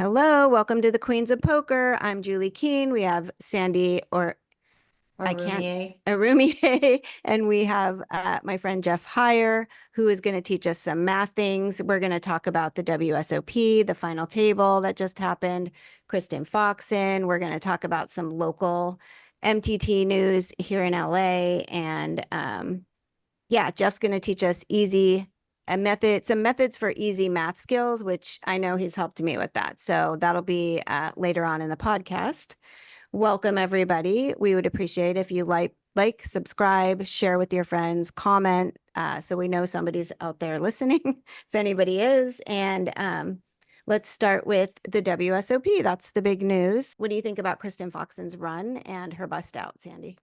Hello, welcome to the Queens of Poker. I'm Julie Keene. We have Sandy, or I can't, Arumiye, and we have my friend Jeff Heier, who is going to teach us some math things. We're going to talk about the WSOP, the final table that just happened, Kristen Foxen. We're going to talk about some local MTT news here in LA. And yeah, Jeff's going to teach us some methods for easy math skills, which I know he's helped me with that. So that'll be later on in the podcast. Welcome, everybody. We would appreciate if you like, subscribe, share with your friends, comment, so we know somebody's out there listening, if anybody is. And let's start with the WSOP. That's the big news. What do you think about Kristen Foxen's run and her bust out, Sandy?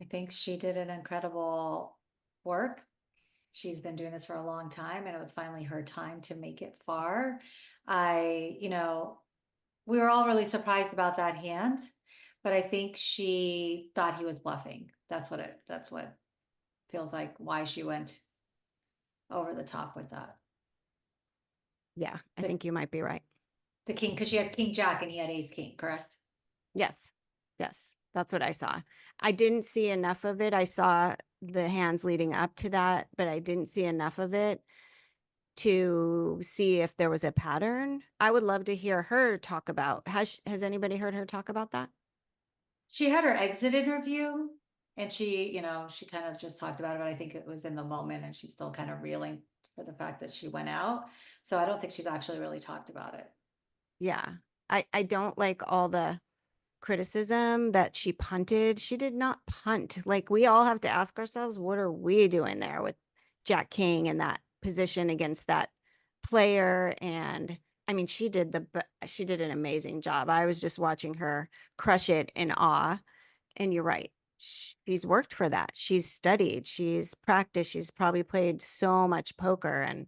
I think she did an incredible work. She's been doing this for a long time, and it was finally her time to make it far. We were all really surprised about that hand, but I think she thought he was bluffing. That's what feels like why she went over the top with that. Yeah, I think you might be right. The king, because she had king jack and he had ace king, correct? Yes, that's what I saw. I didn't see enough of it. I saw the hands leading up to that, but I didn't see enough of it to see if there was a pattern. I would love to hear her talk about, has anybody heard her talk about that? She had her exit interview and she kind of just talked about it, but I think it was in the moment and she's still kind of reeling for the fact that she went out. So I don't think she's actually really talked about it. Yeah. I don't like all the criticism that she punted. She did not punt. Like, we all have to ask ourselves, what are we doing there with Jack King in that position against that player? And I mean, she did an amazing job. I was just watching her crush it in awe. And you're right. She's worked for that. She's studied, she's practiced, she's probably played so much poker. And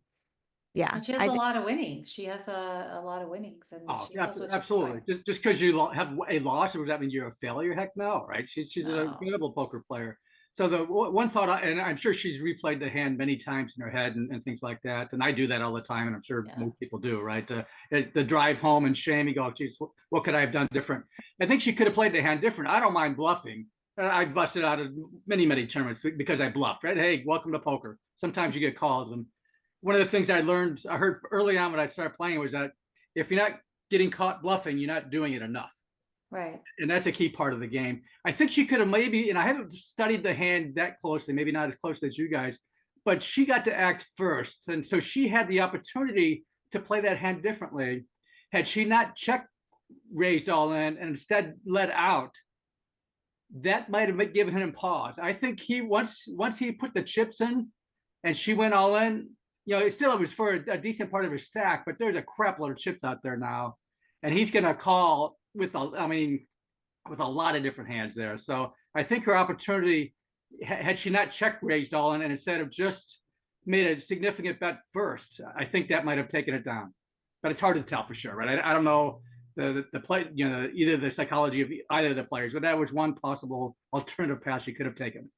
yeah, and she has a lot of winnings. She has a lot of winnings, and oh, she knows what absolutely. Just because you have a loss, does that mean you're a failure? Heck no, right? She's an incredible poker player. So the one thought, and I'm sure she's replayed the hand many times in her head and things like that. And I do that all the time, and I'm sure most people do, right? The drive home and shame, you go, geez, what could I have done different? I think she could have played the hand different. I don't mind bluffing. I busted out of many tournaments because I bluffed, right? Hey, welcome to poker. Sometimes you get calls. And one of the things I heard early on when I started playing was that if you're not getting caught bluffing, you're not doing it enough. Right. And that's a key part of the game. I think she could have maybe, and I haven't studied the hand that closely, maybe not as closely as you guys, but she got to act first. And so she had the opportunity to play that hand differently. Had she not check raised all in and instead let out, that might have given him pause. I think he once he put the chips in and she went all in, it was for a decent part of his stack, but there's a crap load of chips out there now. And he's going to call with a lot of different hands there. So I think her opportunity, had she not check raised all in and instead of just made a significant bet first, I think that might have taken it down. But it's hard to tell for sure, right? I don't know the play, either the psychology of either of the players, but that was one possible alternative path she could have taken.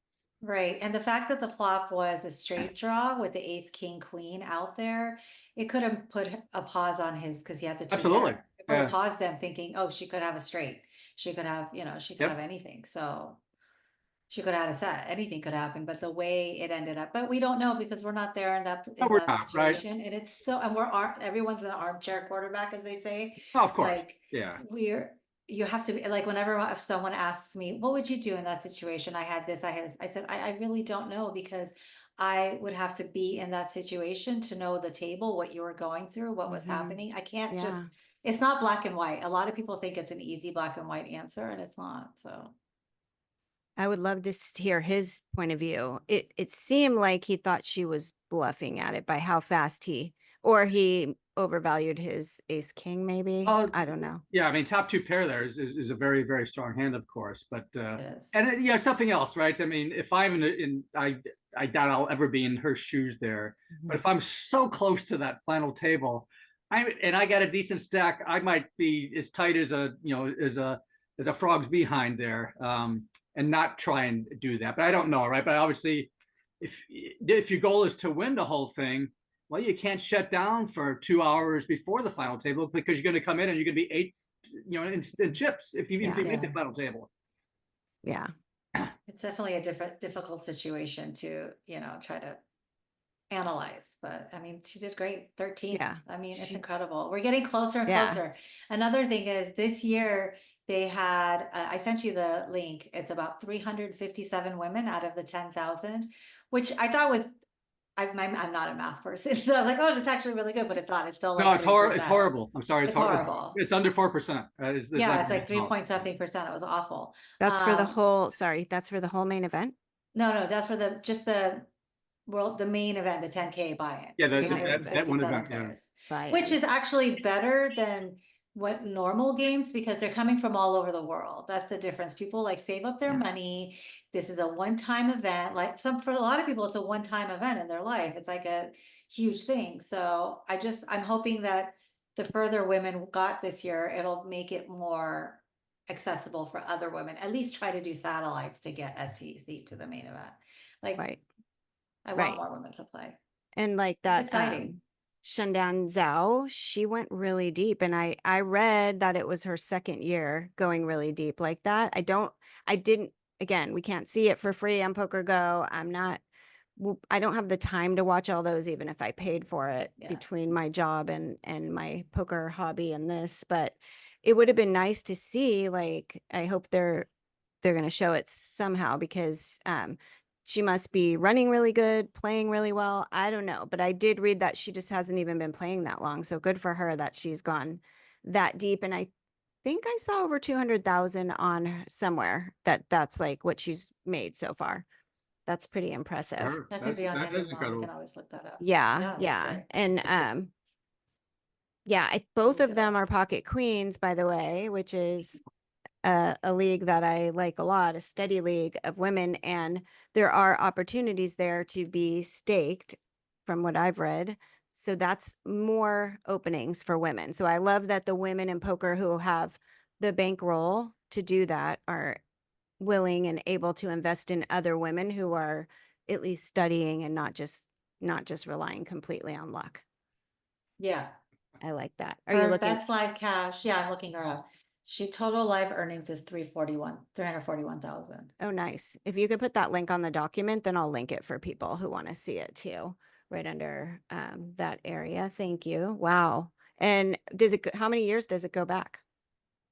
Right. And the fact that the flop was a straight draw with the ace, king, queen out there, it could have put a pause on his, because he had the two. Absolutely. It put a pause them thinking, oh, she could have a straight. She could have, she could have anything. So she could have had a set. Anything could happen. But the way it ended up, but we don't know because we're not there in that situation. Right? And it's and everyone's an armchair quarterback, as they say. Oh, of course. You have to be like, if someone asks me, what would you do in that situation? I said, I really don't know, because I would have to be in that situation to know the table, what you were going through, what was happening. I can't it's not black and white. A lot of people think it's an easy black and white answer, and it's not. So I would love to hear his point of view. It seemed like he thought she was bluffing at it by how fast he overvalued his ace king, maybe. I don't know. Yeah, I mean, top two pair there is a very, very strong hand, of course. But and something else, right? I mean, if I'm I doubt I'll ever be in her shoes there. But if I'm so close to that final table, I got a decent stack, I might be as tight as a frog's behind there, and not try and do that. But I don't know, right? But obviously, if your goal is to win the whole thing, well, you can't shut down for 2 hours before the final table because you're going to come in and you're going to be 8, in chips if you make the final table. Yeah. It's definitely a difficult situation to, try to analyze, but I mean, she did great. 13. Yeah. I mean, it's incredible. We're getting closer and closer. Another thing is this year they had, I sent you the link. It's about 357 women out of the 10,000, which I thought was, I'm not a math person. So I was like, oh, that's actually really good, but it's not. It's still like, no, it's horrible. I'm sorry. It's horrible. It's under 4%. It's like 3-point-something percent. It was awful. That's for the whole, that's for the whole main event? No, that's for the main event, the 10K buy-in. Yeah, that one event, which is actually better than what normal games, because they're coming from all over the world. That's the difference. People like save up their money. This is a one-time event. Like for a lot of people, it's a one-time event in their life. It's like a huge thing. So I'm hoping that the further women got this year, it'll make it more accessible for other women. At least try to do satellites to get a seat to the main event. Like, I want more women to play. And like that, exciting. Hendon Xiao, she went really deep, and I read that it was her second year going really deep like that. Again, we can't see it for free on Poker Go. I don't have the time to watch all those, even if I paid for it between my job and my poker hobby and this, but it would have been nice to see. Like, I hope they're going to show it somehow, because she must be running really good, playing really well. I don't know, but I did read that she just hasn't even been playing that long. So good for her that she's gone that deep. And I think I saw over 200,000 on somewhere that's like what she's made so far. That's pretty impressive. Sure. That could be on Hendon Mob. We can always look that up. Yeah. And both of them are pocket queens, by the way, which is a league that I like a lot, a steady league of women, and there are opportunities there to be staked from what I've read. So that's more openings for women. So I love that the women in poker who have the bankroll to do that are willing and able to invest in other women who are at least studying and not just relying completely on luck. Yeah. I like that. Are you looking? Best live cash? Yeah, I'm looking her up. She total live earnings is 341,000. Oh, nice. If you could put that link on the document, then I'll link it for people who want to see it too, right under that area. Thank you. Wow. And how many years does it go back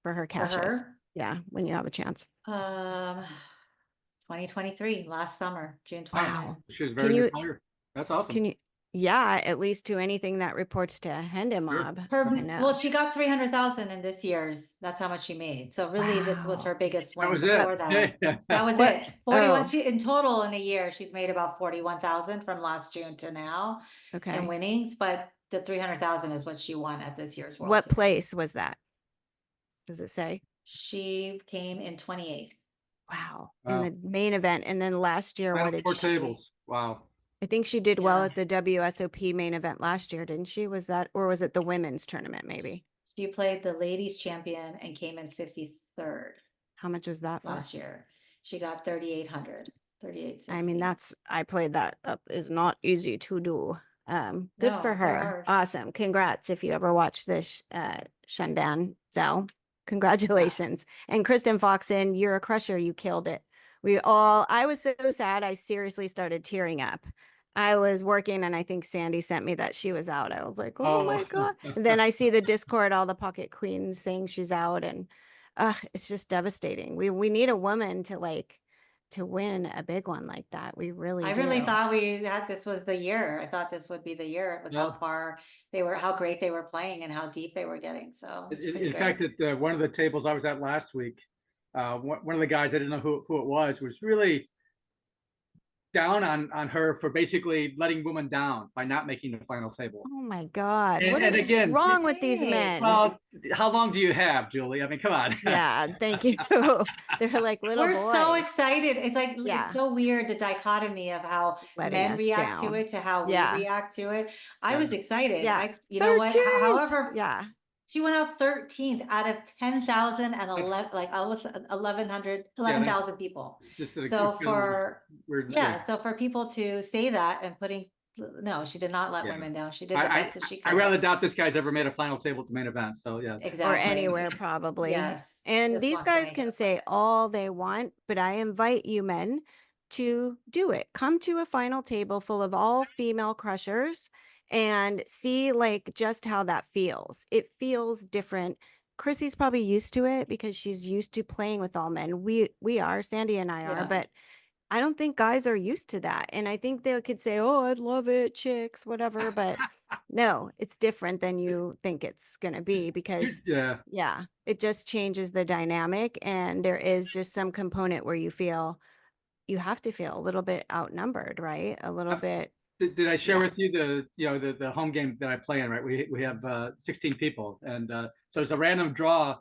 for her cashes? For her? Yeah, when you have a chance. 2023, last summer, June 20th. Wow. She was very good player. That's awesome. At least to anything that reports to Hendon Mob. Well, she got 300,000 in this year's. That's how much she made. So really, this was her biggest win before that. That was it. 41. She in total in a year, she's made about 41,000 from last June to now in winnings. But the 300,000 is what she won at this year's World What Series. place was that? Does it say? She came in 28th. Wow. In the main event, and then last year, what did 4 tables? Wow. I think she did well at the WSOP main event last year, didn't she? Was it the women's tournament maybe? She played the ladies champion and came in 53rd. How much was that for? Last year? She got 3,800. 3,860. I mean, I played that up. Is not easy to do. Good for her. Awesome. Congrats if you ever watch this Hendon Xiao. Congratulations. And Kristen Foxen, you're a crusher. You killed it. I was so sad. I seriously started tearing up. I was working and I think Sandy sent me that she was out. I was like, oh my God. And then I see the Discord, all the pocket queens saying she's out, and it's just devastating. We need a woman to win a big one like that. We really do. I really thought this was the year. I thought this would be the year with how far how great they were playing and how deep they were getting. So in fact, at one of the tables I was at last week, one of the guys, I didn't know who it was really down on her for basically letting women down by not making the final table. Oh my God. What is wrong with these men? Well, how long do you have, Julie? I mean, come on. Yeah, thank you. They're like little boys. We're so excited. It's like, it's so weird, the dichotomy of how men react to it to how we react to it. I was excited. Yeah. You know what? However, yeah. She went out 13th out of 10,000 and 11,000 people. So for people to say that and putting no, she did not let Yeah. women down. She did the best that she could. I rather doubt this guy's ever made a final table to main event. So yes. Exactly. Or anywhere probably. Yes. And Just these wants to guys make can it say work. all they want, but I invite you men to do it. Come to a final table full of all female crushers and see like just how that feels. It feels different. Chrissy's probably used to it because she's used to playing with all men. We are, Sandy and I are, Yeah. but I don't think guys are used to that. And I think they could say, oh, I'd love it, chicks, whatever. But no, it's different than you think it's going to be because, yeah, it just changes the dynamic. And there is just some component where you have to feel a little bit outnumbered, right? A little bit. Did I share with you the home game that I play in, right? We have 16 people. And so it's a random draw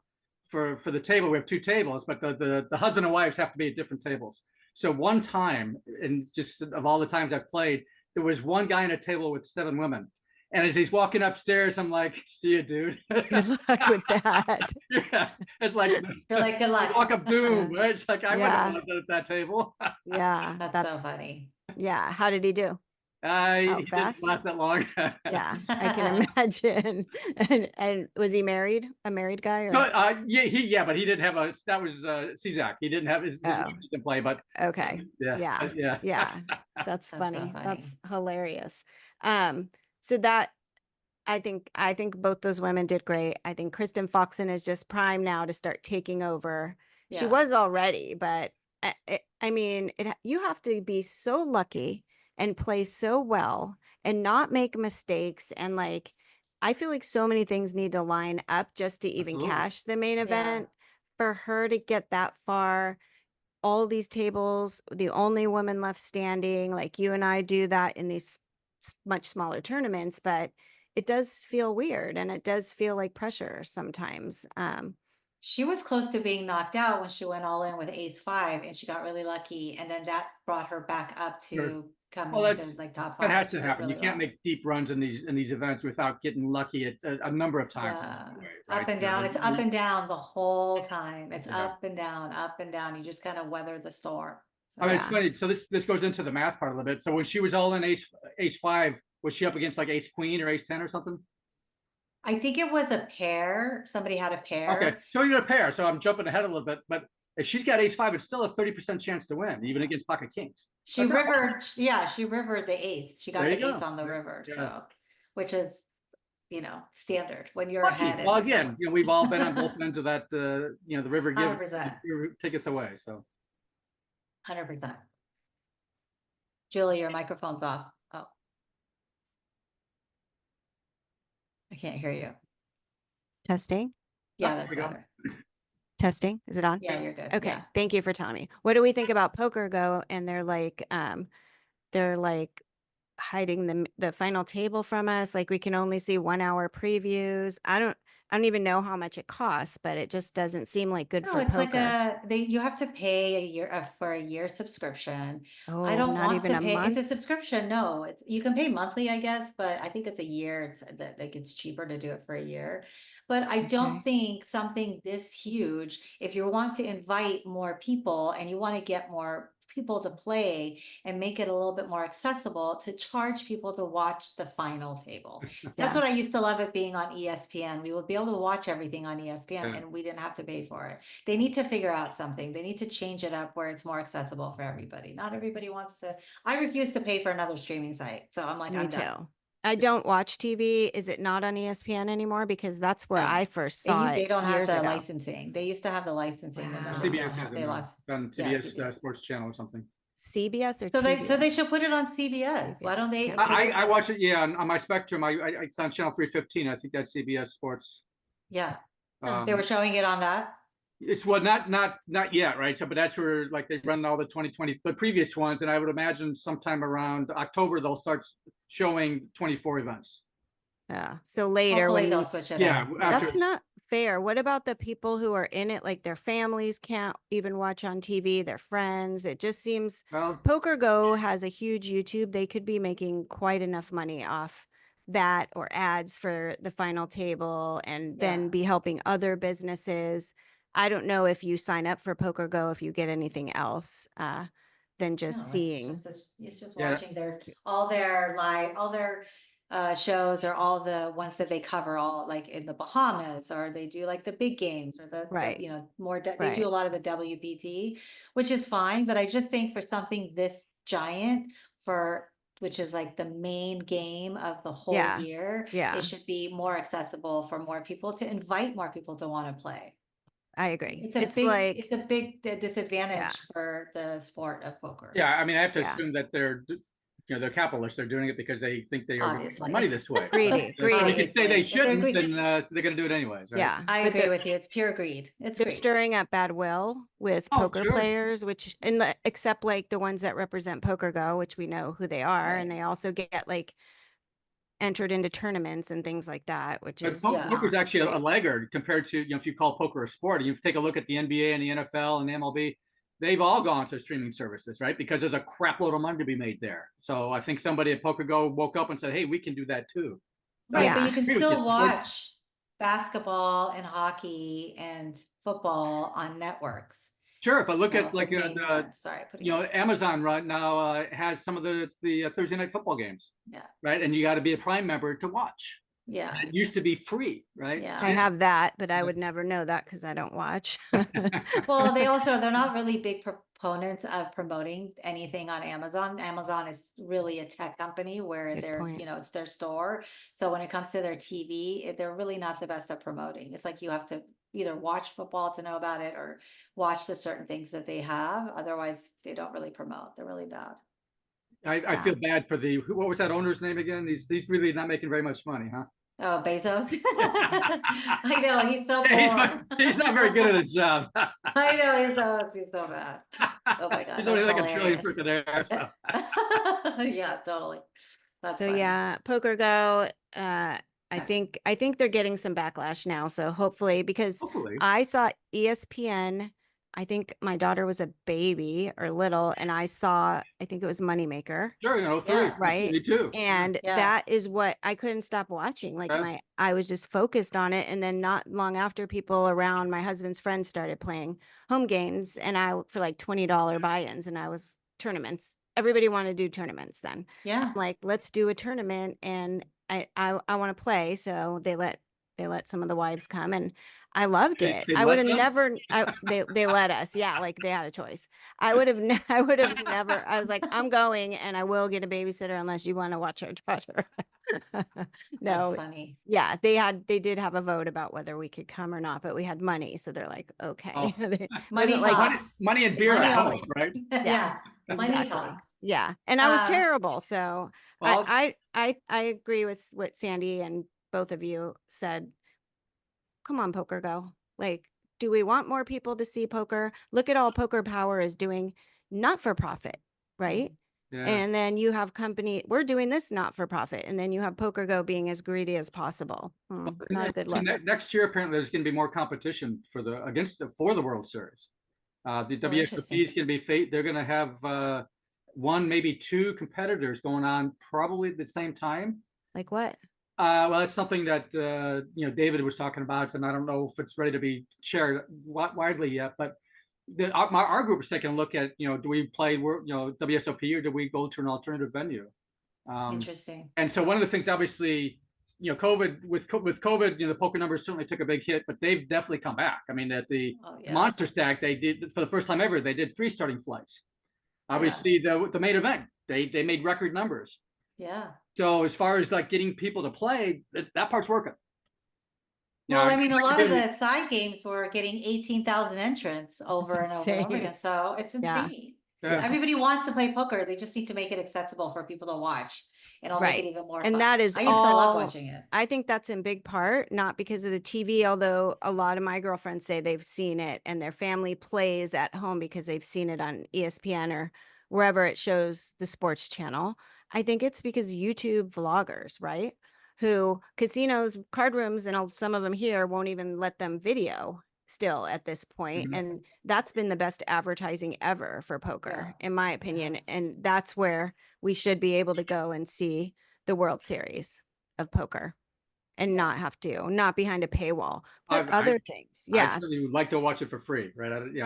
for the table. We have 2 tables, but the husband and wives have to be at different tables. So one time, and just of all the times I've played, there was one guy on a table with 7 women. And as he's walking upstairs, I'm like, see you, dude. Good luck with that. Yeah. It's like, you're like, good luck. Walk of doom, right? It's like, I wouldn't have wanted at that table. Yeah. That's so funny. Yeah. How did he do? He Out fast? didn't last that long. Yeah, I can imagine. And was he married? A married guy? Or? No, but he didn't have that was Czak. He didn't have his to play, but okay. Yeah. That's funny. So funny. That's hilarious. So that I think both those women did great. I think Kristen Foxen is just prime now to start taking over. She was already, but I mean, you have to be so lucky and play so well and not make mistakes. And like, I feel like so many things need to line up just to even cash the main event for her to get that far. All these tables, the only woman left standing, like you and I do that in these much smaller tournaments, but it does feel weird and it does feel like pressure sometimes. She was close to being knocked out when she went all in with ace-5 and she got really lucky. And then that brought her back up to coming into like top 5. That has to happen. Really you can't make deep runs in these events without getting lucky at a number of times. Right? Up and down. It's up and down the whole time. It's up and down, up and down. You just kind of weather the storm. So, I mean, it's funny. So this goes into the math part a little bit. So when she was all in ace-5, was she up against like ace-queen or ace-10 or something? I think it was a pair. Somebody had a pair. Okay, so you got a pair. So I'm jumping ahead a little bit, but if she's got ace-5, it's still a 30% chance to win, even against pocket kings. She rivered, she rivered the ace. She got the ace on the river, so which is, standard when you're ahead. Well, again, we've all been on both ends of that. The river taketh away. So 100%. Julie, your microphone's off. Oh, I can't hear you. Testing. Yeah, that's better. Testing. Is it on? Yeah, you're good. Okay. Yeah. Thank you for telling me. What do we think about Poker Go? And they're like hiding the final table from us. Like we can only see 1 hour previews. I don't even know how much it costs, but it just doesn't seem like good for it's poker. Like you have to pay for a year subscription. Oh, I don't not want even to a pay. month? It's a subscription. No, you can pay monthly, I guess, but I think it's a year. It's cheaper to do it for a year. But I don't think something this huge, if you want to invite more people and you want to get more people to play and make it a little bit more accessible, to charge people to watch the final table. That's what I used to love it being on ESPN. We would be able to watch everything on ESPN and we didn't have to pay for it. They need to figure out something. They need to change it up where it's more accessible for everybody. Not everybody wants to. I refuse to pay for another streaming site. So I'm like, I'm done. I don't watch TV. Is it not on ESPN anymore? Because that's where I first saw it. They don't have the ago. licensing. They used to have the licensing, and then CBS has it lost. On CBS, CBS. Sports Channel or something. CBS or so TBS? they should put it on CBS. Why don't they? I watch it. Yeah, on my Spectrum. It's on channel 315. I think that's CBS Sports. Yeah, they were showing it on that. It's not yet, right? So, but that's where like they run all the 2020, the previous ones, and I would imagine sometime around October they'll start showing 24 events. Yeah. So later Hopefully when they'll switch it. That's not fair. What about the people who are in it? Like their families can't even watch on TV, their friends. It just seems Poker Go has a huge YouTube. They could be making quite enough money off that or ads for the final table and then be helping other businesses. I don't know if you sign up for Poker Go, if you get anything else. than just seeing. It's just Yeah. watching all their shows, or all the ones that they cover, all like in the Bahamas, or they do like the big games, or Right. you know, more they Right. do a lot of the WBT, which is fine. But I just think for something this giant, which is like the main game of the whole Yeah. year, Yeah. it should be more accessible for more people, to invite more people to want to play. I agree. It's a big disadvantage for the sport of poker. Yeah, I mean, I have to Yeah. assume that they're they're capitalists. They're doing it because they think they are making Obviously. money this way. Greedy, So if you say they Obviously. But they're shouldn't, greedy. then they're going to do it anyways, right? Yeah. I But agree with you. It's pure greed. It's they're great. stirring up bad will with Oh, poker sure. players, except like the ones that represent Poker Go, which we know who they are. Right. And they also get like entered into tournaments and things like that, which But is poker's actually a great. laggard compared to, if you call poker a sport, you take a look at the NBA and the NFL and the MLB, they've all gone to streaming services, right? Because there's a crap load of money to be made there. So I think somebody at Poker Go woke up and said, hey, we can do that too. Right, Yeah. but you can Agree with still you. watch basketball and hockey and football on networks. Sure, but look You know, at like the main events. Sorry, Amazon right now has some of the Thursday night football games. Yeah. Right, and you got to be a Prime member to watch. Yeah. And it used to be free, right? Yeah. I have that, but I would never know that because I don't watch. Well, they're not really big proponents of promoting anything on Amazon. Amazon is really a tech company where Good point. it's their store. So when it comes to their TV, they're really not the best at promoting. It's like you have to either watch football to know about it, or watch the certain things that they have. Otherwise, they don't really promote. They're really bad. I feel bad for what was that owner's name again? He's really not making very much money, huh? Oh, Bezos. I know, he's so poor. He's not very good at his job. I know, he's so bad. Oh my God. He's only like hilarious. $1 trillion freaking there. So. Yeah, totally. That's So funny. yeah, Poker Go, I think they're getting some backlash now. So hopefully, because I saw ESPN, I think my daughter was a baby or little, and I think it was Moneymaker. Sure, Yeah. Right. Me too. And that is what I couldn't stop watching. Like I was just focused on it. And then not long after, people around my husband's friends started playing home games, and for like $20 buy-ins, and I was tournaments. Everybody wanted to do tournaments then. Yeah. I'm like, let's do a tournament, and I want to play. So they let some of the wives come, and I loved it. I would have never, they let us. Yeah. Like they had a choice. I would have never, I was like, I'm going, and I will get a babysitter unless you want to watch our daughter. No. That's funny. Yeah. They did have a vote about whether we could come or not, but we had money. So they're like, okay. Oh. Money talks. Money and beer at home, right? Yeah. Money Exactly. talks. Yeah. And I was terrible. So Well, I agree with what Sandy and both of you said. Come on, Poker Go. Like, do we want more people to see poker? Look at all Poker Power is doing, not for profit, right? Yeah. And then you have we're doing this not for profit. And then you have Poker Go being as greedy as possible. Not a good look. Next year, apparently, there's going to be more competition for the World Series. The WSOP is going to be they're going to have one, maybe two competitors going on probably at the same time. Like what? Well, it's something that David was talking about, and I don't know if it's ready to be shared widely yet. But our group is taking a look at, do we play WSOP, or do we go to an alternative venue? Interesting. And so one of the things, obviously, COVID, with COVID, the poker numbers certainly took a big hit, but they've definitely come back. I mean, at the Monster Stack, they did, for the first time ever, they did 3 starting flights. Obviously, the main event, they made record numbers. Yeah. So as far as like getting people to play, that part's working. Well, I mean, a lot of the side games were getting 18,000 entrants over and over again. So it's insane. Yeah. Everybody wants to play poker. They just need to make it accessible for people to watch. And it'll make it even more fun. And that is I love watching it. I think that's in big part, not because of the TV, although a lot of my girlfriends say they've seen it and their family plays at home because they've seen it on ESPN or wherever it shows the sports channel. I think it's because YouTube vloggers, right? Who casinos, card rooms, and some of them here won't even let them video still at this point. Mm-hmm. And that's been the best advertising ever for poker, in my opinion. And that's where we should be able to go and see the World Series of poker. and not have to, not behind a paywall, but I've- other things. I Yeah. certainly would like to watch it for free, right? I would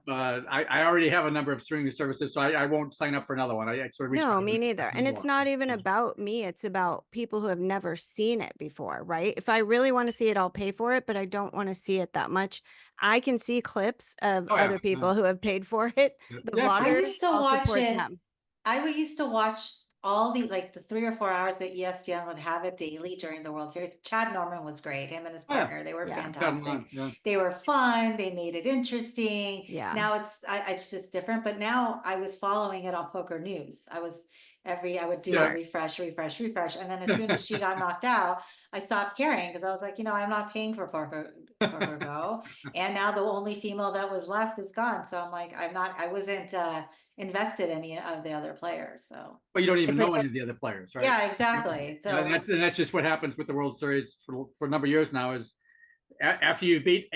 I already have a number of streaming services, so I won't sign up for another one. I sort of reach No, out me and neither. ask And them it's more. not even about me. It's about people who have never seen it before, right? If I really want to see it, I'll pay for it, but I don't want to see it that much. I can see clips of Oh, yeah, other people who have paid for it. The Yeah. I vloggers, used to I'll watch support it. them. I used to watch all the 3 or 4 hours that ESPN would have it daily during the World Series. Chad Norman was great. Him and his Oh, yeah. partner, they were Yeah. fantastic. Yeah. They were fun. They made it interesting. Yeah. Now it's just different. But now I was following it on Poker News. I would do a Smart. refresh, and then as soon as she got knocked out, I stopped caring because I was like, I'm not paying for Poker Go, and now the only female that was left is gone. So I'm like, I wasn't invested in any of the other players. So, But you don't even know any of the other players, right? yeah, exactly. So And that's just what happens with the World Series for a number of years now. Is after you beat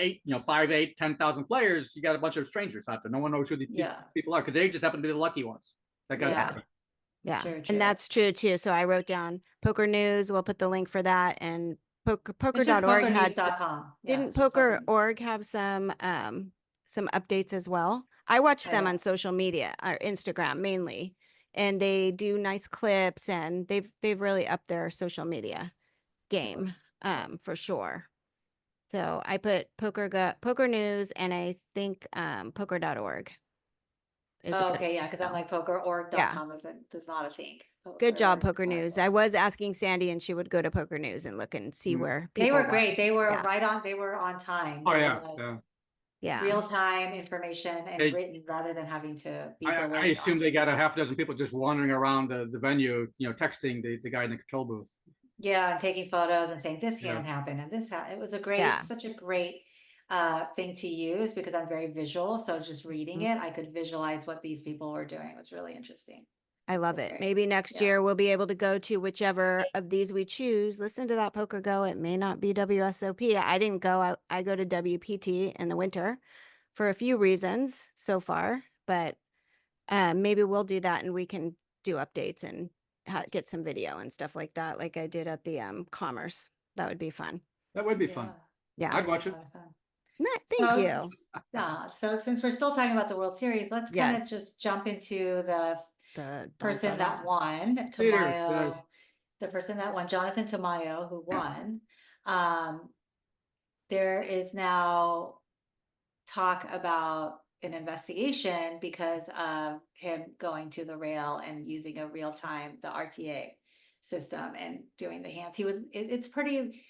5, 8, 10,000 players, you got a bunch of strangers out there. No one knows who these people are because they just happen to be the lucky ones. That got Yeah. Yeah. True. And that's true too. So I wrote down Poker News. We'll put the link for that. And poker.org had didn't poker.org have some updates as well? I watch them on social media or Instagram mainly, and they do nice clips, and they've really upped their social media game for sure. So I put Poker News, and I think poker.org. Okay, yeah, because I'm like pokerorg.com is not a thing. Good job, Poker News. I was asking Sandy, and she would go to Poker News and look and see where people they were great. They were right on. They were on time. Oh yeah, yeah. Real time information and written rather than having to be delayed. I assume they got a half dozen people just wandering around the venue, texting the guy in the control booth. Yeah, and taking photos and saying this hand happened and this happened. It was such a great thing to use because I'm very visual. So just reading it, I could visualize what these people were doing. It was really interesting. I love it. Great. Maybe next year we'll be able to go to whichever of these we choose. Listen to that Poker Go. It may not be WSOP. I didn't go. I go to WPT in the winter for a few reasons so far, but maybe we'll do that and we can do updates and get some video and stuff like that, like I did at the Commerce. That would be fun. That would be fun. Yeah, I'd watch it. Thank you. So since we're still talking about the World Series, let's kind of just jump into the person that won, Tamayo, the person that won, Jonathon Tamayo, who won. There is now talk about an investigation because of him going to the rail and using a real time, the RTA system and doing the hands. It's pretty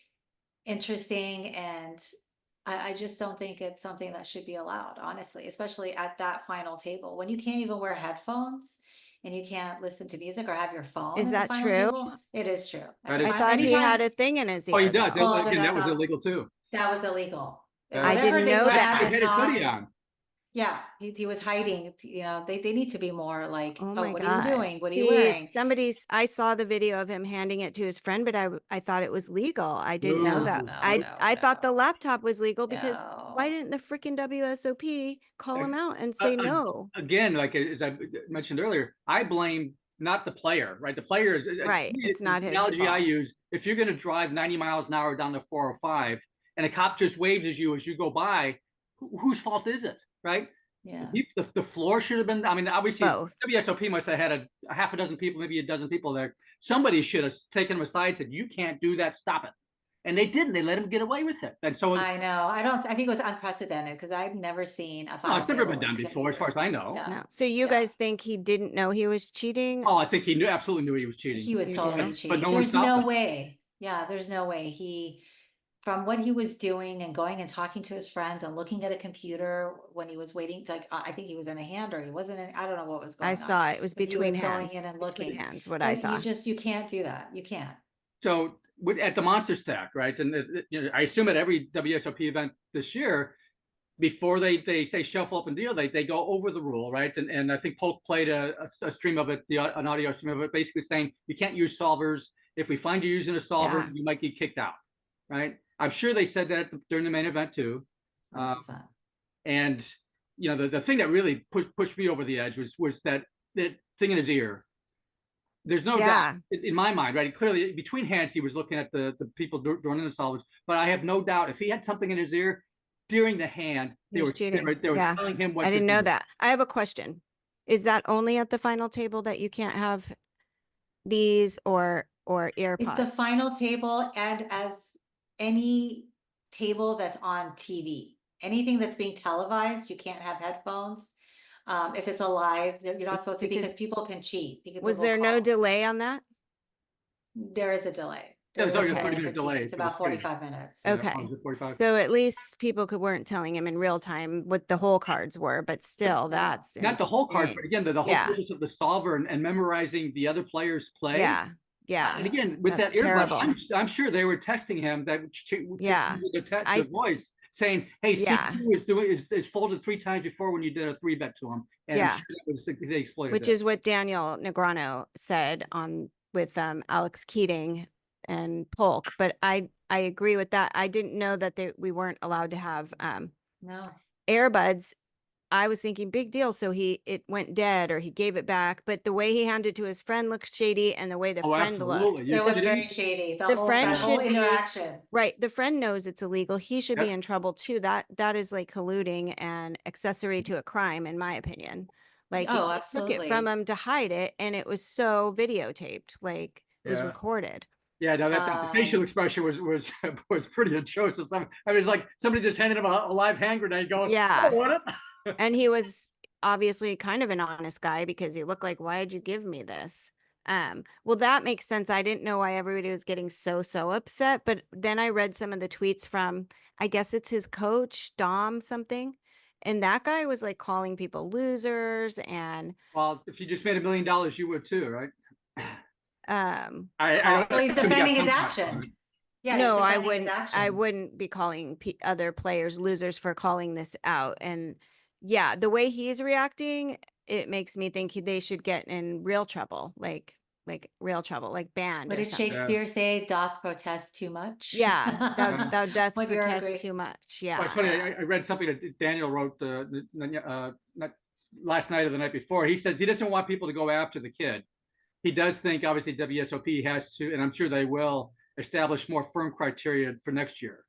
interesting, and I just don't think it's something that should be allowed, honestly, especially at that final table when you can't even wear headphones and you can't listen to music or have your phone. Is that true? It is true. I thought he had a thing in his ear. Oh, he does. Well, that was illegal too. That was illegal. I didn't know that. He had his hoodie on. Yeah, he was hiding. They need to be more like, oh my what gosh. are you doing? What are you wearing? I saw the video of him handing it to his friend, but I thought it was legal. I didn't know that. I thought the laptop was legal because why didn't the freaking WSOP call him out and say no? Again, like as I mentioned earlier, I blame not the player, right? The player is right. It's not his analogy fault. I use. If you're going to drive 90 miles an hour down the 405 and a cop just waves at you as you go by, whose fault is it? Right? Yeah. The floor should have been. I mean, obviously, both. WSOP must have had a half a dozen people, maybe a dozen people there. Somebody should have taken him aside and said, "You can't do that. Stop it." And they didn't. They let him get away with it. And so I know. I think it was unprecedented because I've never seen a. No, it's never been done before, as far as I know. Yeah. No. So you guys think he didn't know he was cheating? Oh, I think he absolutely knew he was cheating. He was totally cheating. But there's no way. Yeah, there's no way. From what he was doing and going and talking to his friends and looking at a computer when he was waiting, I think he was in a hand or he wasn't in, I don't know what was going on. I saw it. It was between hands. Going in and looking. Between hands, what I saw. You can't do that. You can't. So at the Monster Stack, right? And I assume at every WSOP event this year, before they say shuffle up and deal, they go over the rule, right? And I think Polk played a stream of it, an audio stream of it, basically saying you can't use solvers. If we find you using a solver, you might get kicked out, right? I'm sure they said that during the main event too. And the thing that really pushed me over the edge was that thing in his ear. There's no Yeah. doubt in my mind, right? Clearly, between hands, he was looking at the people doing the solvers. But I have no doubt if he had something in his ear during the hand, He they was were cheating. telling him what I to didn't know do. that. I have a question. Is that only at the final table that you can't have these or It's the AirPods? final table, and as any table that's on TV, anything that's being televised, you can't have headphones. If it's a live, you're not supposed to, because people can cheat. People Was will there no call. delay on that? There is a delay. Yeah, there's There is always a a 30-minute for TV. delay It's for the about screen. 45 minutes. Yeah, Okay. 45. So at least people weren't telling him in real time what the whole cards were, but still, that's not the whole cards, insane. but again, the whole purpose of the solver and memorizing the other player's play. Yeah. Yeah. And again, with That's that earbud, terrible. I'm sure they were texting him that Yeah. the voice saying, "Hey, Yeah. CQ is folded 3 times before when you did a 3-bet to him." And I'm Yeah. sure that was, they exploited Which that. is what Daniel Negreanu said on with Alex Keating and Polk. But I agree with that. I didn't know that we weren't allowed to have No. earbuds. I was thinking big deal. So it went dead or he gave it back. But the way he handed it to his friend looked shady, and the way the friend looked. Absolutely. It was very shady. The friend that whole should be- interaction. Right. The friend knows it's illegal. He should be Yep. in trouble too. That is like colluding and accessory to a crime, in my opinion. Like Oh, he took absolutely. it from him to hide it, and it was so videotaped, like it was Yeah. recorded. Yeah, no, that facial expression was was pretty atrocious. I mean, it's like somebody just handed him a live hand grenade going, Yeah. "I don't want it." And he was obviously kind of an honest guy because he looked like, why did you give me this? Well, that makes sense. I didn't know why everybody was getting so upset, but then I read some of the tweets from, I guess it's his coach, Dom something. And that guy was like calling people losers and Well, if you just made $1 million, you would too, right? Well, he's defending his action. Yeah, no, he's I defending his wouldn't. I action. wouldn't be calling other players losers for calling this out. And yeah, the way he's reacting, it makes me think they should get in real trouble, like real trouble, like banned. What or did something. Shakespeare say? Doth protest too much? Yeah, thou doth When you're protest angry. too much. Well, Yeah. it's funny. I read something that Daniel wrote not last night or the night before. He says he doesn't want people to go after the kid. He does think, obviously, WSOP has to, and I'm sure they will, establish more firm criteria for next year.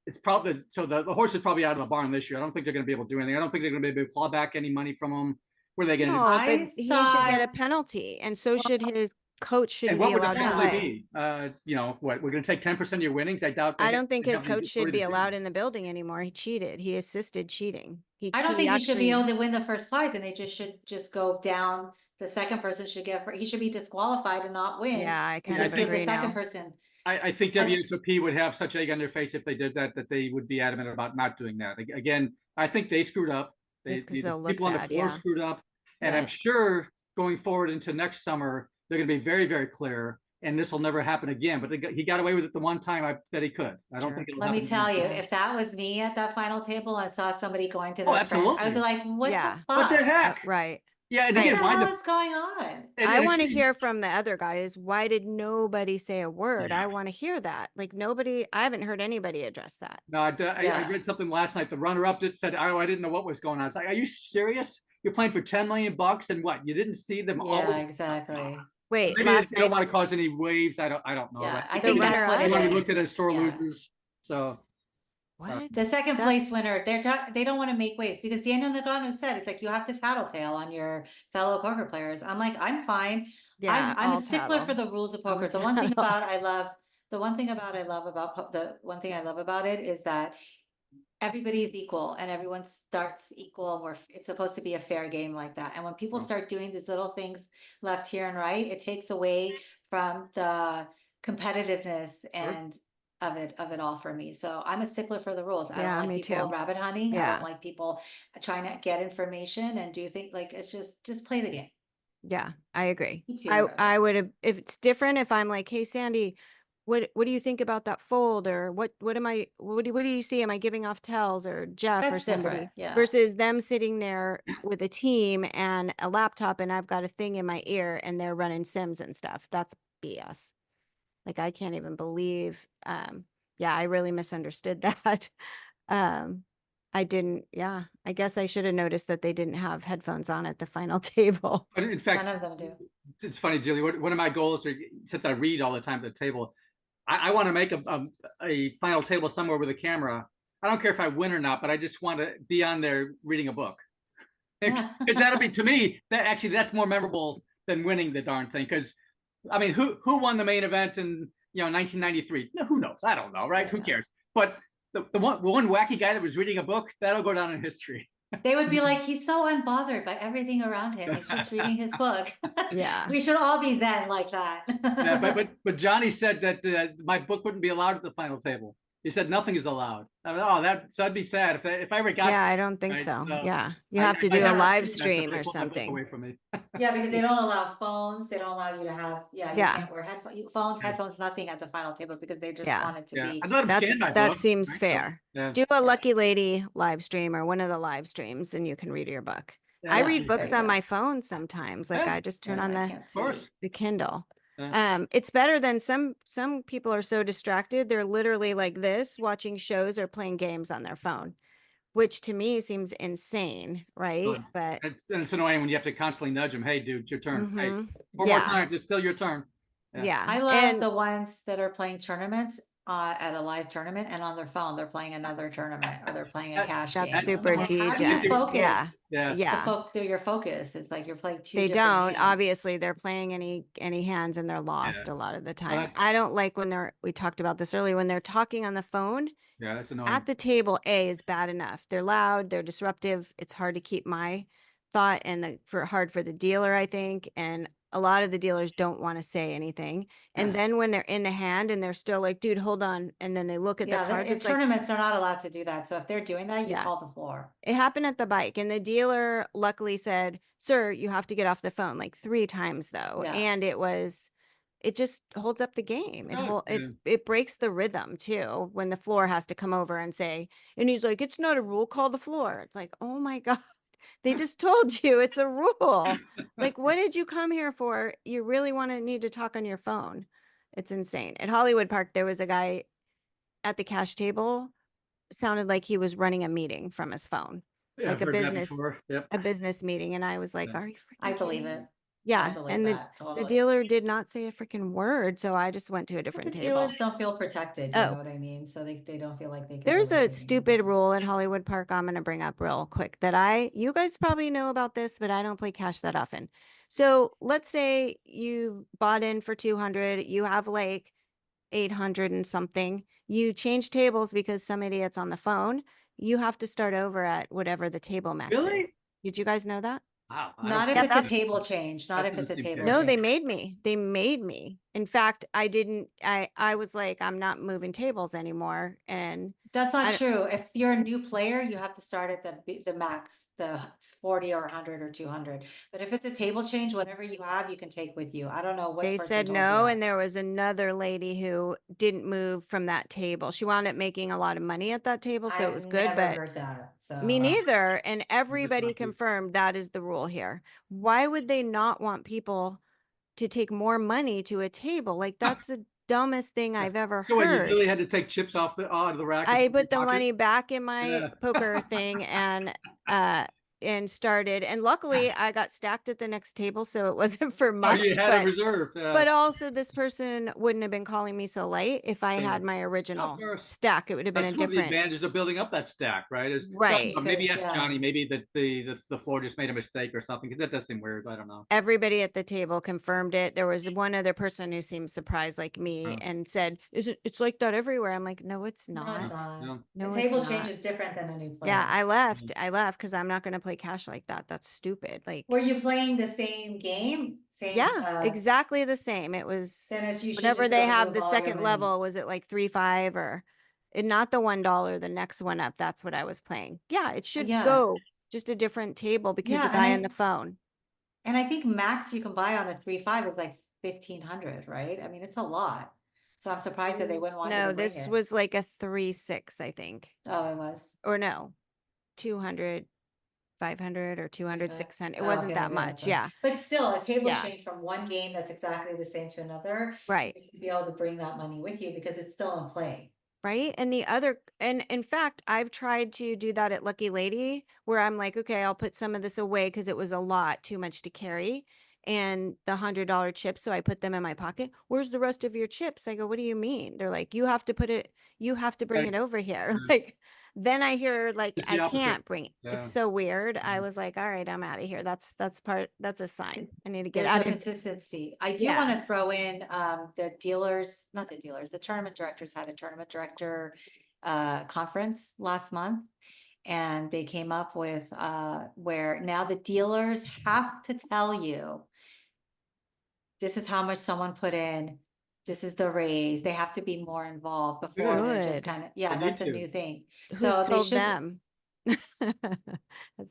It's probably, so the horse is probably out of the barn this year. I don't think they're going to be able to do anything. I don't think they're going to be able to claw back any money from him. Where are they going to? No, but I he should get a thought- penalty, and so should his coach. Shouldn't And what be would the allowed to penalty play. be? You know, what, we're going to take 10% of your winnings? I doubt. I don't think his coach should be the allowed in the building anymore. He cheated. He assisted cheating. I don't think he should be actually- able to win the first fight, and they should go down. The second person should he should be disqualified and not win. Yeah, I and kind just of give agree the second now. person. I think WSOP would have such egg on their face if they did that they would be adamant about not doing that. Again, I think they screwed up. Just 'cause The they'll look people on the bad, floor yeah. screwed up. And Yeah. I'm sure going forward into next summer, they're going to be very, very clear. And this will never happen again. But he got away with it the one time that he could. I don't Sure. think it'll Let me happen tell you, again. if that was me at that final table and saw somebody going to Oh, their friends, I would be absolutely. like, what Yeah. the What fuck? the heck? Right. Yeah, and Right. again, What the why hell is going on? I want to again, hear from the other guys. Why did nobody say a word? Yeah. I want to hear that. Like I haven't heard anybody address that. No, I Yeah. read something last night. The runner-up said, "Oh, I didn't know what was going on." It's like, are you serious? You're playing for $10 million, and what? You didn't see them all? Yeah, exactly. Wait, Maybe last they don't night, want to cause any waves. I don't know. Yeah, I The think that's what runner-up- it Everybody is. looked at it as sore Yeah. losers. So what? The second place That's- winner, they don't want to make waves because Daniel Negreanu said it's like you have to tattletale on your fellow poker players. I'm like, I'm fine. Yeah, I'm a I'll stickler tattle. for the rules of I'll poker. The one thing tattle. about I love about it is that everybody is equal and everyone starts equal. It's supposed to be a fair game like that. And when people Yeah. start doing these little things left here and right, it takes away from the competitiveness and of it all for me. So I'm a stickler for the rules. I Yeah, don't like me people too. rabbit hunting. I Yeah. don't like people trying to get information and do things like it's just play the game. Yeah, I agree. Keeps you I interested. would have, if it's different, if I'm like, hey, Sandy, what do you think about that fold? Or what do you see? Am I giving off tells or Jeff or That's somebody? different, yeah. Versus them sitting there with a team and a laptop and I've got a thing in my ear and they're running sims and stuff. That's BS. Like I can't even believe, yeah, I really misunderstood that. I I didn't. Yeah. I guess I should have noticed that they didn't have headphones on at the final table. But in fact, None of them do. It's funny, Julie. One of my goals, since I read all the time at the table, I want to make a final table somewhere with a camera. I don't care if I win or not, but I just want to be on there reading a book. Because that'll be, to me, that's more memorable than winning the darn thing. Because I mean, who won the main event in 1993? No, who knows? I don't know, right? Who cares? But the one wacky guy that was reading a book, that'll go down in history. They would be like, he's so unbothered by everything around him. He's just reading his book. Yeah. We should all be Zen like that. Yeah, but Johnny said that my book wouldn't be allowed at the final table. He said nothing is allowed. So I'd be sad if I ever got. Yeah, I don't think right, so. so Yeah, you have to do a live stream or pull my book something. away from me. Yeah, because they don't allow phones. They don't allow you to have, you can't wear headphones, nothing at the final table because they just want it to be. I'd let him scan my That book, seems right? fair. Yeah. Do a Lucky Lady live stream or one of the live streams and you can read your book. Yeah, I there read you books go. on my phone sometimes. Like Yeah. I just turn Yeah, on I the can't Of course. see. the Kindle. Yeah. It's better than some people are so distracted. They're literally like this, watching shows or playing games on their phone, which to me seems insane, right? Good. But It's annoying when you have to constantly nudge them. Hey, dude, it's your turn. Hey, mhm. one more time. It's still your turn. Yeah. I love And the ones that are playing tournaments at a live tournament and on their phone they're playing another tournament or they're playing a cash game. that's I'm super like, how do DJ. you focus? Yeah. Yeah. Yeah. You're focused. It's like you're playing two They different don't. games. Obviously, they're playing any hands and they're lost a lot of the time. Well, I don't like when we talked about this earlier, when they're talking on the phone Yeah, that's annoying. at the table. Is bad enough. They're loud, they're disruptive. It's hard to keep my thought and hard for the dealer, I think. And a lot of the dealers don't want to say anything. And then when they're in the hand and they're still like, dude, hold on. And then they look at the cards. In It's like, tournaments, they're not allowed to do that. So if they're doing that, you Yeah. call the floor. it happened at the bike and the dealer luckily said, sir, you have to get off the phone like 3 times though. Yeah. And it just holds up the game. Yeah. It breaks the rhythm too when the floor has to come over and say, and he's like, it's not a rule, call the floor. It's like, oh my God, they just told you it's a rule. Like, what did you come here for? You really need to talk on your phone. It's insane. At Hollywood Park, there was a guy at the cash table, sounded like he was running a meeting from his phone, Yeah, like I've heard that before. Yep. a business meeting. And I was like, Yeah. are you freaking I believe kidding me? it. Yeah. I believe And that the totally. dealer did not say a freaking word. So I just went to a But different the table. dealers don't feel protected, you Oh. know what I mean? So they don't feel like they can. There's do a anything. stupid rule at Hollywood Park I'm going to bring up real quick that you guys probably know about this, but I don't play cash that often. So let's say you bought in for 200, you have like 800 and something. You change tables because some idiot's on the phone. You have to start over at whatever the table max Really? is. Did you guys know that? Wow. Not if Yeah, it's a that's- table change. Not that if it's a doesn't seem table fair. No, change. they made me. They made me. In fact, I was like, I'm not moving tables anymore. And That's I not don't- true. If you're a new player, you have to start at the max, the 40 or 100 or 200. But if it's a table change, whatever you have, you can take with you. I don't know what they person said told you no. that. And there was another lady who didn't move from that table. She wound up making a lot of money at that table. So it was good, I've but never heard that. So me neither. And everybody not good. confirmed that is the rule here. Why would they not want people to take more money to a table? Like that's the dumbest thing I've ever So what, you heard. really had to take chips out of the rack? and I put in put the your pocket? money back in my Yeah. poker thing and started. And luckily I got stacked at the next table, so it wasn't for Oh, much. you had a reserve. But also this person wouldn't have been calling me so late if I Yeah. had my original course. stack. It would have been That's a one of the different. advantages of building up that stack, right? Right. Maybe ask Yeah. Johnny. Maybe the floor just made a mistake or something. 'Cause that does seem weird. I don't know. Everybody at the table confirmed it. There was one other person who seemed surprised like me Oh. and said, it's like that everywhere. I'm like, no, it's no, not. it's not. No. No, a it's table not. change is different than a new player. Yeah, I left because I'm not going to play cash like that. That's stupid. Like, Were you playing the same game? Same. yeah, exactly the same. It was Then you should whenever just they go have move the all your second money. level, was it like 3-5 or not the $1, the next one up? That's what I was playing. Yeah, it should Yeah. go just a different table because Yeah, the and guy I- on the phone. And I think max you can buy on a 3-5 is like 1,500, right? I mean, it's a lot. So I'm surprised that they wouldn't want you No, to bring this it. was like a 3-6, I think. Oh, it was. Or no, 200, 500 or 200, 600. It Oh, wasn't okay, that maybe much. that's why. Yeah, But still, a table Yeah. change from one game that's exactly the same to another, right. you should be able to bring that money with you because it's still in play. Right. And in fact, I've tried to do that at Lucky Lady where I'm like, okay, I'll put some of this away because it was a lot too much to carry. And the $100 chips. So I put them in my pocket. Where's the rest of your chips? I go, what do you mean? They're like, you have to bring it over here. Like, then I hear like, It's I the opposite. can't bring it. Yeah. It's so weird. I Mhm. was like, all right, I'm out of here. That's a sign. I need to get There's out no of here. consistency. I do Yeah. want to throw in the tournament directors had a tournament director conference last month. And they came up with where now the dealers have to tell you, this is how much someone put in, this is the raise. They have to be more involved before they're just Good. kind of, They yeah, need that's a to. new thing. Who's So they told should, them? Has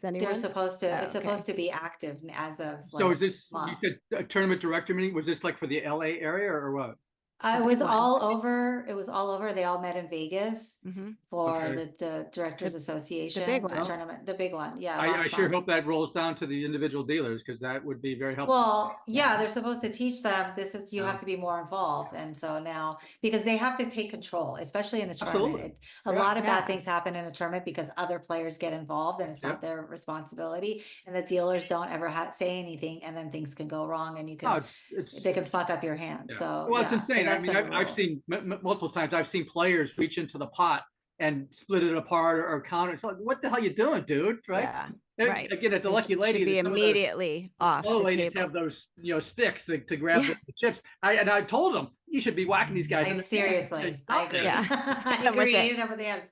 they're anyone? supposed to, Oh, it's okay. supposed to be active as of So like is this, you month. said a tournament director meeting? Was this like for the LA area or what? It big was one. all over. It was all over. They all met in Vegas Mhm. for Okay. the Directors Association, big the one. tournament, the big one. Yeah, I last sure month. hope that rolls down to the individual dealers because that would be very helpful. Well, yeah, Yeah. they're supposed to teach them, this is, you Yeah. have to be more involved, and so now, because they have to take control, especially in the tournament. Absolutely. A Yeah. lot of bad Yeah. things happen in a tournament because other players get involved and it's Yep. not their responsibility, and the dealers don't ever say anything, and then things can go wrong and you No, can, they can fuck up your hand, yeah. so, Well, it's yeah, so insane. I that's mean, the I've rule. seen multiple times. I've seen players reach into the pot and split it apart or counter. It's like, what the hell you doing, dude? Right? Yeah. And Right. again, at the It Lucky Lady, should be some of immediately the off smaller the ladies table. have those, sticks to grab Yeah. the chips. I told them you should be whacking these guys. in the Seriously, I Stop agree. this. Yeah. I Hit 'em with agree. it. You know, but they have-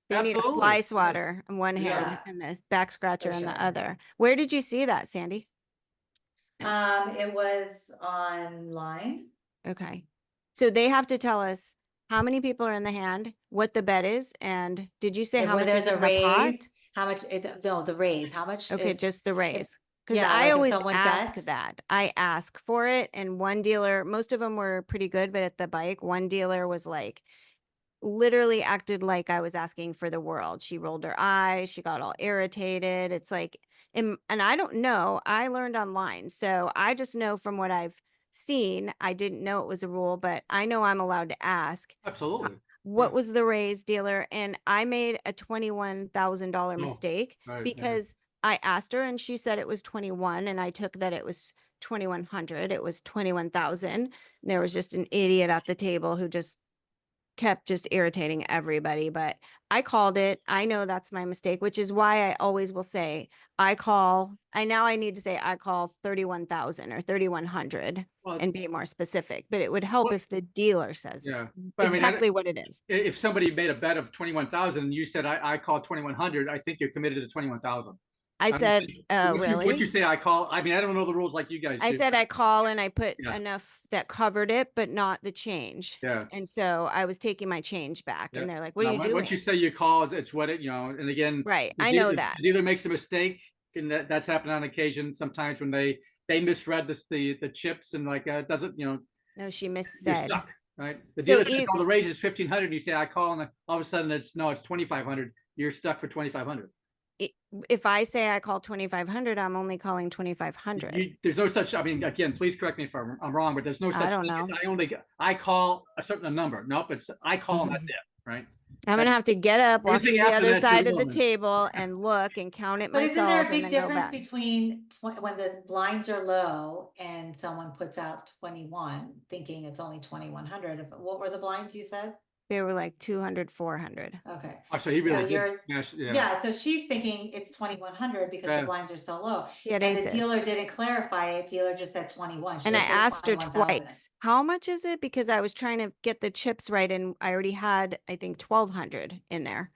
They need a Absolutely. fly swatter in one hand Yeah. and the back scratcher For in the sure. other. Where did you see that, Sandy? It was online. Okay. So they have to tell us how many people are in the hand, what the bet is, and did you say And how when much there's is a in the raise, pot? how much no, the raise, how much Okay, is, just the if, raise. Because yeah, I like if always someone ask bets, that. I ask for it. And one dealer, most of them were pretty good, but at the bike, one dealer was like, literally acted like I was asking for the world. She rolled her eyes. She got all irritated. It's like, and I don't know. I learned online. So I just know from what I've seen, I didn't know it was a rule, but I know I'm allowed to ask. Absolutely. What Yeah. was the raise, dealer? And I made a $21,000 Oh, mistake right, yeah. because I asked her and she said it was 21 and I took that it was 2,100. It was 21,000. There was just an idiot at the table who just kept just irritating everybody, but I called it. I know that's my mistake, which is why I always will say I need to say I call 31,000 or 3,100 Well, and be more specific, but it would help Well, if the dealer says yeah. But I mean, exactly what it is. if somebody made a bet of 21,000 and you said I called 2,100, I think you're committed to 21,000. I said, Once really? you say I call, I mean, I don't know the rules like you guys I do. said I call and I put Yeah. enough that covered it, but not the change. Yeah. And so I was taking my change back Yeah. and they're like, what are you Now, once you doing? say you call, it's what it, and again, Right. the I know dealer, that. the dealer makes a mistake, and that's happened on occasion sometimes when they misread the chips and like doesn't, No, she you're missaid. stuck, right? The So dealer says, oh, the raise is 1,500, and you say I call, and all of a sudden it's 2,500. You're stuck for 2,500. if I say I call 2,500, I'm only calling 2,500. There's no such. I mean, again, please correct me if I'm wrong, but there's no such. I don't thing know. as I call a certain number. Nope, it's I call and that's it, right? I'm going to have to get up, walk to Anything the after other that's side of the irrelevant. table and look and count it but isn't there a myself and big then go difference back. between when the blinds are low and someone puts out 21, thinking it's only 2,100? What were the blinds you said? They were like 200, 400. Okay. Oh, so he really So did you're- smash, Yeah, so she's thinking it's 2,100 because Yeah. the blinds are so low. He had And the aces. dealer didn't clarify it. Dealer just said 21. She And I didn't say asked her 21,000. twice, how much is it? Because I was trying to get the chips right. And I already had, I think, 1,200 in there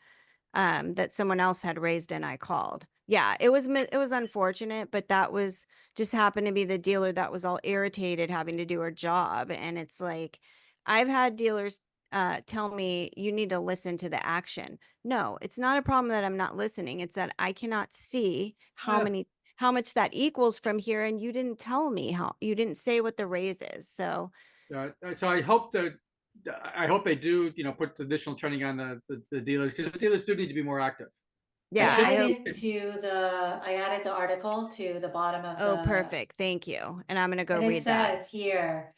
that someone else had raised and I called. Yeah, it was unfortunate, but that was just happened to be the dealer that was all irritated having to do her job. And it's like, I've had dealers tell me you need to listen to the action. No, it's not a problem that I'm not listening. It's that I cannot see how much that equals from here. And you didn't tell me you didn't say what the raise is. So so I hope they do, put additional training on the dealers, because the dealers do need to be more active. yeah, I added the article to the bottom of perfect. Thank you. And I'm going to go and read it that. says here,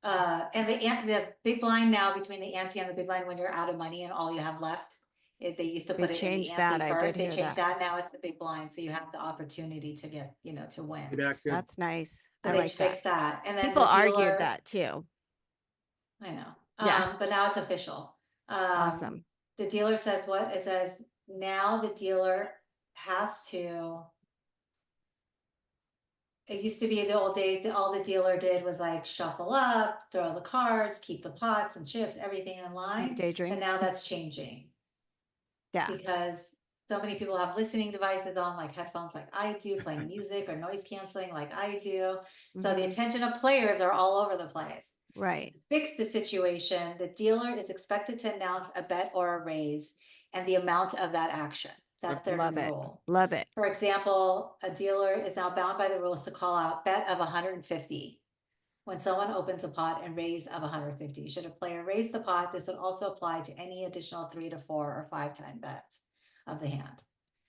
And the big blind now, between the ante and the big blind, when you're out of money and all you have left, they used to They put it in the changed that. ante I first. did They hear changed that. that. Now it's the big blind, so you have the opportunity to get, to win. That's nice. So I they like that. fixed that. And then People the dealer, argued that too. I know. Yeah. But now it's official. Awesome. The dealer says what? It says now the dealer has to. It used to be the old days that all the dealer did was like shuffle up, throw the cards, keep the pots and chips, everything in line. Daydream. But now that's changing. Yeah. Because so many people have listening devices on, like headphones, like I do, playing music or noise canceling, like I do. So the attention of players are all over the place. Right. To fix the situation, the dealer is expected to announce a bet or a raise and the amount of that action. That's their new rule. Love it. For example, a dealer is now bound by the rules to call out bet of 150 when someone opens a pot and raise of 150. Should a player raise the pot, this would also apply to any additional 3 to 4 or 5 time bets of the hand.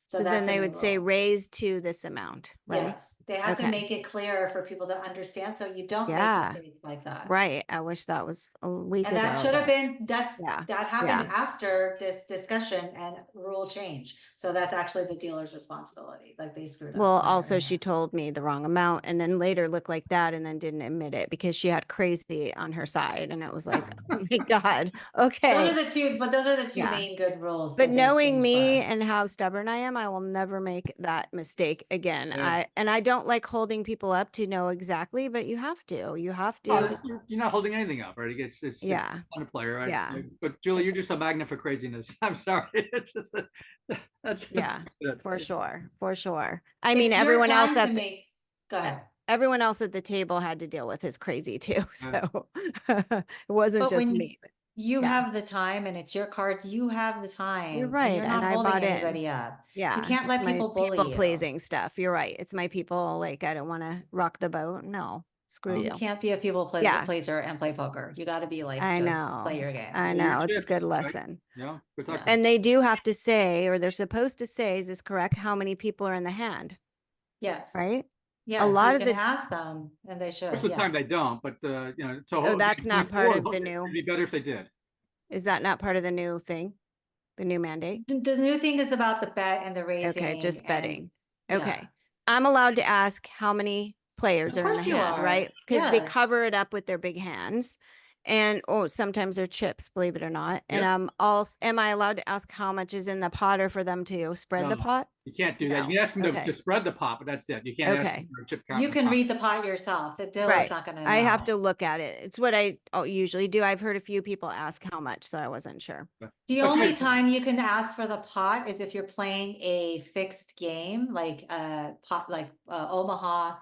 So then they would say raise to this amount, right? Yes, they have to make it clearer for people to understand, so you don't make mistakes like that. Right. I wish that was a week ago. And that should have been, that happened after this discussion and rule change. So that's actually the dealer's responsibility. Like they screwed up. Well, also she told me the wrong amount and then later looked like that and then didn't admit it because she had crazy on her side. And it was like, oh my God. Okay. Those are the two main good rules. But knowing me and how stubborn I am, I will never make that mistake again. I don't like holding people up to know exactly, but you have to. Oh, you're not holding anything up, right? It's on a player, right? Yeah. So, but Julie, you're just a magnet for craziness. I'm sorry. It's just for sure. I mean, everyone else go ahead. Everyone else at the table had to deal with his crazy too. So it wasn't just me. You have the time and it's your cards. You have the time. You're right. And you're not holding anybody up. Yeah. You can't let people bully you. Pleasing stuff. You're right. It's my people. Like, I don't want to rock the boat. No, screw you. You can't be a people pleaser and play poker. You got to be like, play your game. I know. It's a good lesson. Right? Yeah. And they do have to say, or they're supposed to say, is this correct? How many people are in the hand? Yes. Right? Yeah, a lot of the ask them, and they should. Most of the time they don't, but so that's not part of the new. It'd be better if they did. Is that not part of the new thing? The new mandate? The new thing is about the bet and the raising. Okay, just betting. Okay. I'm allowed to ask how many players are in the hand, right? Because they cover it up with their big hands. And sometimes they're chips, believe it or not. And am I allowed to ask how much is in the pot or for them to spread the pot? You can't do that. You can ask them to spread the pot, but that's it. You can't ask them for a chip count. You can read the pot yourself. The dealer's not going to know. I have to look at it. It's what I usually do. I've heard a few people ask how much, so I wasn't sure. The only time you can ask for the pot is if you're playing a fixed game, like pot, like Omaha.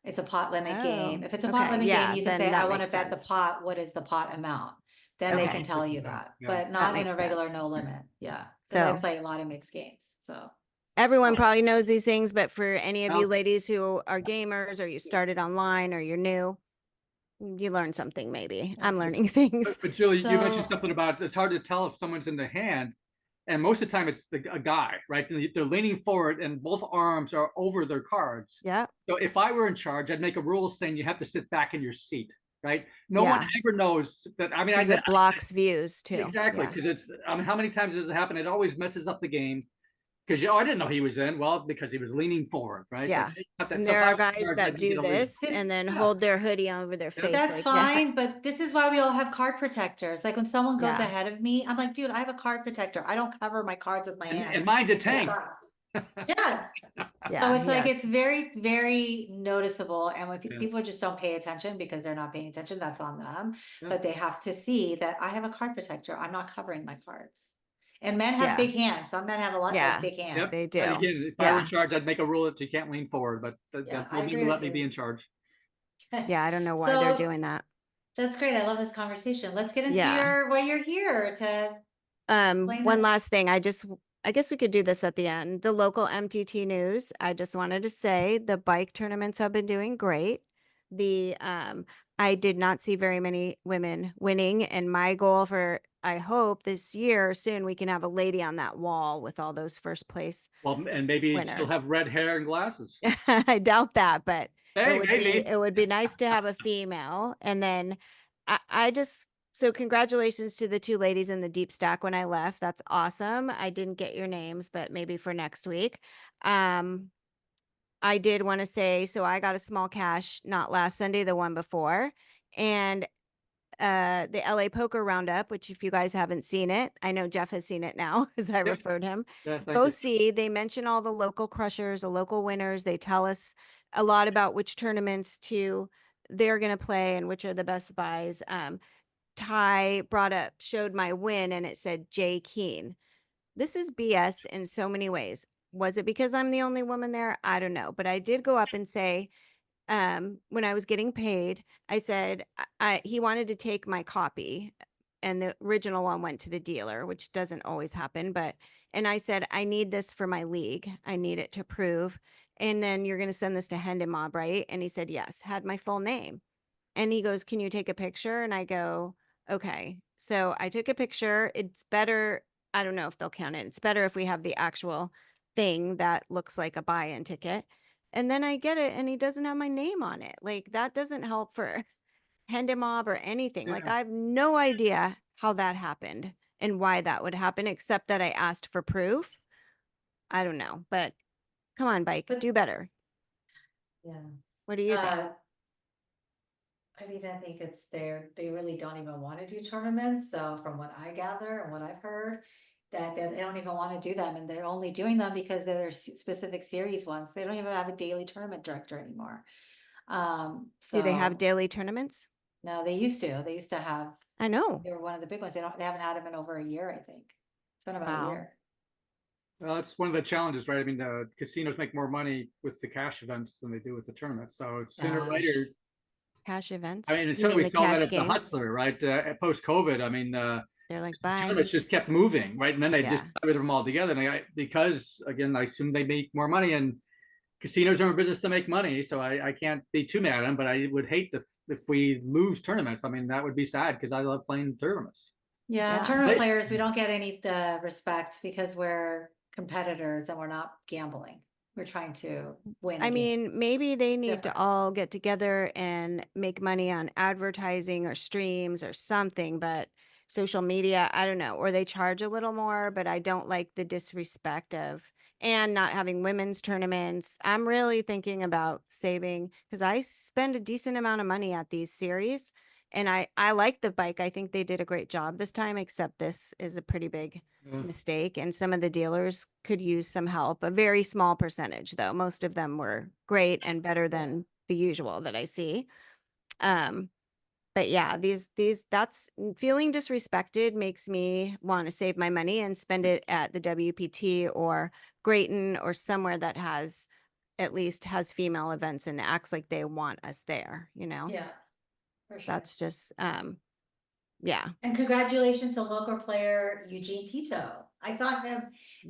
It's a pot limit game. If it's a pot limit game, you can say, I want to bet the pot. What is the pot amount? Then they can tell you that, but not in a regular no limit. Yeah. So I play a lot of mixed games. So everyone probably knows these things, but for any of you ladies who are gamers or you started online or you're new, you learn something maybe. I'm learning things. But Julie, you mentioned something about it's hard to tell if someone's in the hand. And most of the time it's a guy, right? They're leaning forward and both arms are over their cards. Yeah. So if I were in charge, I'd make a rule saying you have to sit back in your seat, right? No one ever knows that. I mean, it blocks views too. Exactly. Because how many times does it happen? It always messes up the game. Because I didn't know he was in. Well, because he was leaning forward, right? Yeah. And there are guys that do this and then hold their hoodie over their face. That's fine, but this is why we all have card protectors. Like when someone goes ahead of me, I'm like, dude, I have a card protector. I don't cover my cards with my hand. And mine's a tank. Yeah. So it's like it's very, very noticeable. And when people just don't pay attention because they're not paying attention, that's on them. But they have to see that I have a card protector. I'm not covering my cards. And men have big hands. Some men have a lot of big hands. Yep. They do. But again, if I were in charge, I'd make a rule that you can't lean forward, but let me be in charge. Yeah, I don't know why they're doing that. That's great. I love this conversation. Let's get into why you're here to one last thing. I guess we could do this at the end. The local MTT news. I just wanted to say the bike tournaments have been doing great. I did not see very many women winning, and my goal I hope this year soon we can have a lady on that wall with all those first place. Well, and maybe she'll have red hair and glasses. I doubt that, but it would be nice to have a female. And then I just, so congratulations to the two ladies in the deep stack when I left. That's awesome. I didn't get your names, but maybe for next week. I did want to say, so I got a small cash, not last Sunday, the one before. And the LA Poker Roundup, which if you guys haven't seen it, I know Jeff has seen it now as I referred him. Yeah, thank Go you. see, they mention all the local crushers, the local winners. They tell us a lot about which tournaments they're going to play and which are the best buys. Ty showed my win and it said Jay Keen. This is BS in so many ways. Was it because I'm the only woman there? I don't know. But I did go up and say, when I was getting paid, I said he wanted to take my copy and the original one went to the dealer, which doesn't always happen. And I said, I need this for my league. I need it to prove. And then you're going to send this to Hendon Mob, right? And he said, yes, had my full name. And he goes, can you take a picture? And I go, okay. So I took a picture. It's better. I don't know if they'll count it. It's better if we have the actual thing that looks like a buy-in ticket. And then I get it and he doesn't have my name on it. Like that doesn't help for Hendon Mob or anything. Like I have no idea how that happened and why that would happen, except that I asked for proof. I don't know, but come on, Bike, do better. Yeah. What do you think? I mean, I think they really don't even want to do tournaments. So from what I gather and what I've heard, that they don't even want to do them, and they're only doing them because they're specific series ones. They don't even have a daily tournament director anymore. Do they have daily tournaments? No, they used to. They used to have. I know. They were one of the big ones. They haven't had them in over a year, I think. It's been about a year. Well, it's one of the challenges, right? I mean, the casinos make more money with the cash events than they do with the tournaments. So sooner or later, cash events. I mean, until we saw that at the Hustler, right? Post COVID, I mean, they're like, bye. Tournaments just kept moving, right? And then they just got rid of them all together. And because again, I assume they make more money, and casinos are in business to make money. So I can't be too mad at them, but I would hate if we lose tournaments. I mean, that would be sad because I love playing tournaments. Yeah, tournament players, we don't get any respect because we're competitors and we're not gambling. We're trying to win. I mean, maybe they need to all get together and make money on advertising or streams or something, but social media, I don't know, or they charge a little more, but I don't like the disrespect of and not having women's tournaments. I'm really thinking about saving because I spend a decent amount of money at these series. And I like the bike. I think they did a great job this time, except this is a pretty big mistake. And some of the dealers could use some help, a very small percentage though. Most of them were great and better than the usual that I see. But yeah, that's feeling disrespected makes me want to save my money and spend it at the WPT or Grayton or somewhere that at least has female events and acts like they want us there, you know? Yeah. For sure. That's just, yeah. And congratulations to local player Eugene Tito. I saw him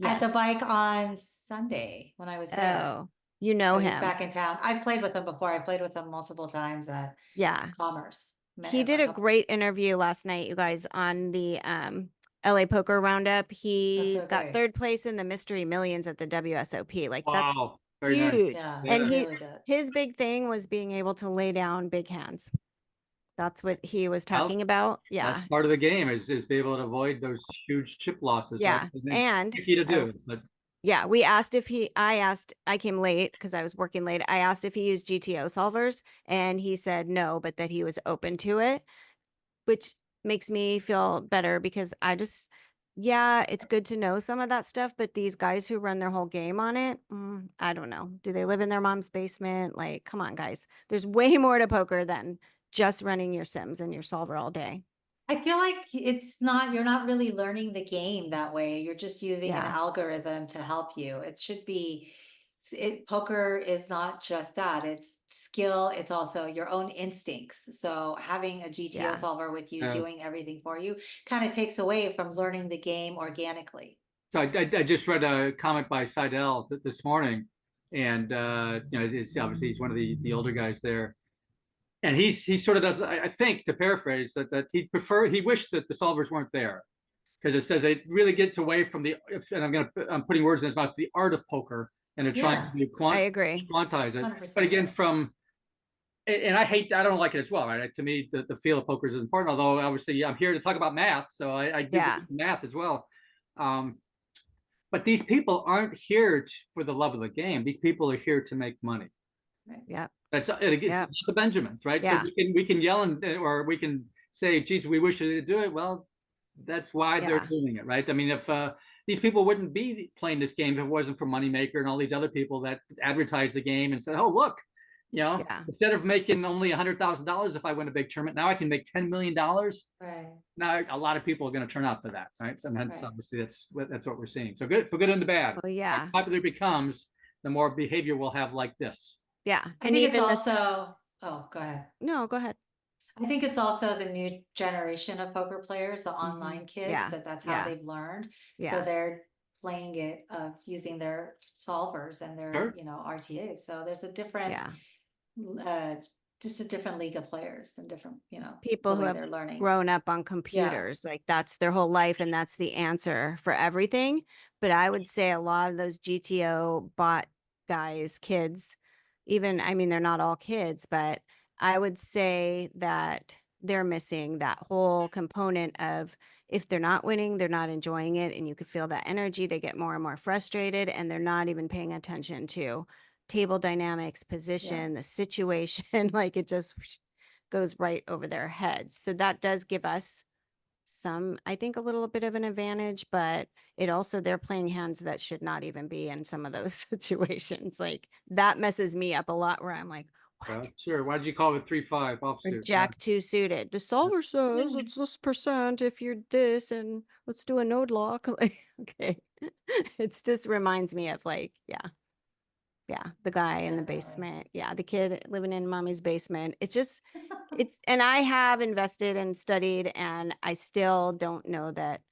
at the bike on Sunday when I was there. Oh, you know him. He's back in town. I've played with him before. I played with him multiple times at Commerce. He did a great interview last night, you guys, on the LA Poker Roundup. He's got third place in the Mystery Millions at the WSOP. Like that's huge. Yeah, and his big thing was being able to lay down big hands. That's what he was talking about. Yeah. That's part of the game is be able to avoid those huge chip losses. Yeah. And tricky to do, but yeah, I came late because I was working late. I asked if he used GTO solvers and he said no, but that he was open to it, which makes me feel better because it's good to know some of that stuff. But these guys who run their whole game on it, I don't know. Do they live in their mom's basement? Like, come on, guys. There's way more to poker than just running your sims and your solver all day. I feel like you're not really learning the game that way. You're just using an algorithm to help you. It should be, poker is not just that. It's skill. It's also your own instincts. So having a GTO solver with you doing everything for you kind of takes away from learning the game organically. So I just read a comment by Seidel this morning, and it's obviously he's one of the older guys there. And he sort of does, I think, to paraphrase, that he wished that the solvers weren't there, because it says they really get away from and I'm putting words in his mouth, the art of poker, and they're trying to I agree. quantize it. 100%. But again, from and I don't like it as well, right? To me, the feel of poker is important, although obviously I'm here to talk about math. So I do math as well. But these people aren't here for the love of the game. These people are here to make money. Yeah. It's the Benjamins, right? Yeah. So we can yell or we can say, geez, we wish they would do it. Well, that's why they're doing it, right? I mean, if these people wouldn't be playing this game if it wasn't for Moneymaker and all these other people that advertise the game and said, oh, look, instead of making only $100,000 if I win a big tournament, now I can make $10 million. Right. Now a lot of people are going to turn out for that, right? And hence, obviously, that's what we're seeing. So good for good and the bad. Well, yeah. The more popular it becomes, the more behavior we'll have like this. Yeah. I think it's also, oh, go ahead. No, go ahead. I think it's also the new generation of poker players, the online kids, that's how they've learned. Yeah. So they're playing it using their solvers and their, RTAs. So there's a different, just a different league of players and different, people who have grown up on computers, like that's their whole life and that's the answer for everything. But I would say a lot of those GTO bot guys, kids, even, I mean, they're not all kids, but I would say that they're missing that whole component of if they're not winning, they're not enjoying it. And you could feel that energy. They get more and more frustrated and they're not even paying attention to table dynamics, position, the situation. Like it just goes right over their heads. So that does give us some, I think, a little bit of an advantage, but it also, they're playing hands that should not even be in some of those situations. Like that messes me up a lot where I'm like, sure. Why did you call it 3-5 offsuit? Jack 2 suited. The solver says it's this percent if you're this, and let's do a node lock. Like, okay. It's just reminds me of like, the guy in the basement. Yeah, the kid living in mommy's basement. It's just, and I have invested and studied, and I still don't know that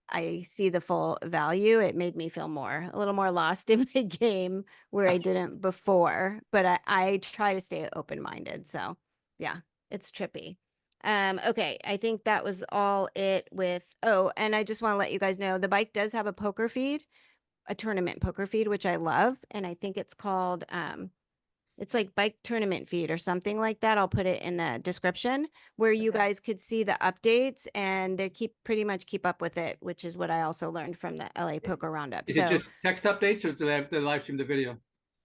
I see the full value. It made me feel a little more lost in my game where I didn't before, but I try to stay open-minded. So yeah, it's trippy. Okay. I think that was all it with, and I just want to let you guys know the bike does have a poker feed, a tournament poker feed, which I love. And I think it's called, it's like bike tournament feed or something like that. I'll put it in the description where you guys could see the updates and pretty much keep up with it, which is what I also learned from the LA Poker Roundup. Is it just text updates or do they live stream the video?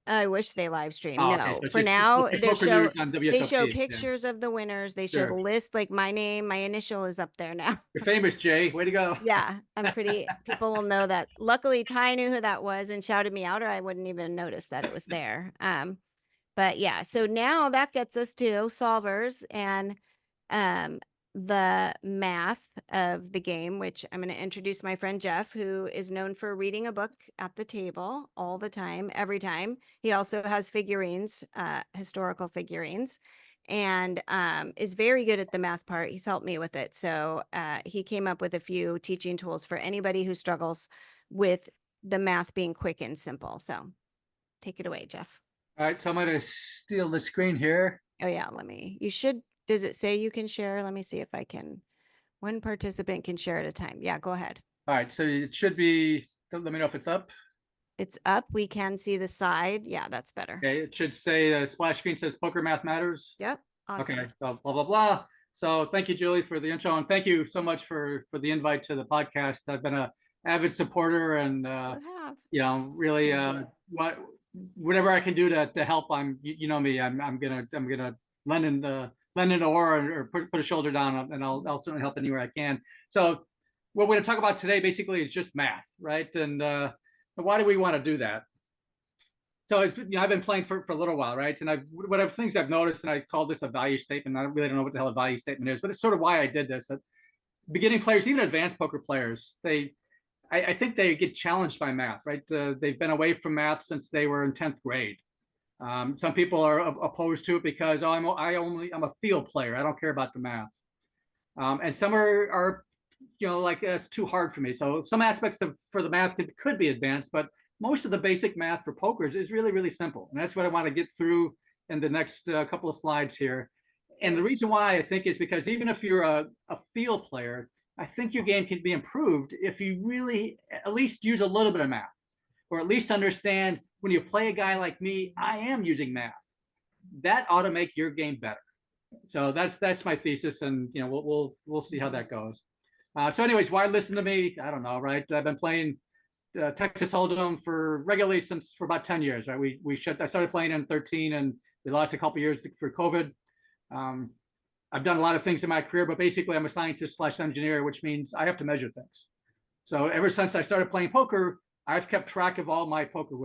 I wish they live stream. Oh, no, okay. So for now they show WSOP, pictures of the winners. They show the list, like my name, my initial is up there now. You're famous, Jay. Way to go. Yeah, I'm people will know that. Luckily, Ty knew who that was and shouted me out, or I wouldn't even notice that it was there. But yeah, so now that gets us to solvers and the math of the game, which I'm going to introduce my friend Jeff, who is known for reading a book at the table all the time, every time. He also has figurines, historical figurines, and is very good at the math part. He's helped me with it. So he came up with a few teaching tools for anybody who struggles with the math being quick and simple. So take it away, Jeff. All right, so I'm going to steal the screen here. Oh yeah, does it say you can share? Let me see if I can. One participant can share at a time. Yeah, go ahead. All right, so it should be, let me know if it's up. It's up. We can see the side. Yeah, that's better. Okay, it should say, splash screen says Poker Math Matters. Yep, awesome. Okay, so blah, blah, blah. So thank you, Julie, for the intro, and thank you so much for the invite to the podcast. I've been an avid supporter and, really whatever I can do to help. You know me, I'm gonna lend an oar or put a shoulder down, and I'll certainly help anywhere I can. So what we're going to talk about today basically is just math, right? And why do we want to do that? So I've been playing for a little while, right? And whatever things I've noticed, and I call this a value statement. I really don't know what the hell a value statement is, but it's sort of why I did this. Beginning players, even advanced poker players, I think they get challenged by math, right? They've been away from math since they were in 10th grade. Some people are opposed to it because I'm a field player. I don't care about the math. And some are like it's too hard for me. So some aspects for the math could be advanced, but most of the basic math for poker is really, really simple. And that's what I want to get through in the next couple of slides here. And the reason why I think is because even if you're a field player, I think your game can be improved if you really at least use a little bit of math, or at least understand when you play a guy like me, I am using math. that ought to make your game better. So that's my thesis, and we'll see how that goes. So anyways, why listen to me? I don't know, right? I've been playing Texas Hold'em regularly for about 10 years, right? I started playing in 13, and we lost a couple years for COVID. I've done a lot of things in my career, but basically I'm a scientist/engineer, which means I have to measure things. So ever since I started playing poker, I've kept track of all my poker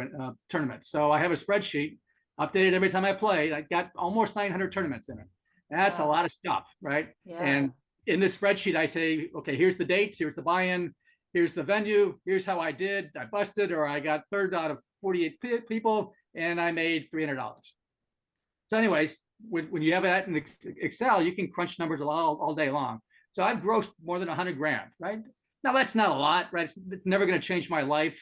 tournaments. So I have a spreadsheet updated every time I play. I got almost 900 tournaments in it. That's a lot of stuff, right? Yeah. And in this spreadsheet, I say, okay, here's the dates, here's the buy-in, here's the venue, here's how I did. I busted, or I got third out of 48 people, and I made $300. So anyways, when you have that in Excel, you can crunch numbers all day long. So I've grossed more than 100 grand, right? Now that's not a lot, right? It's never going to change my life,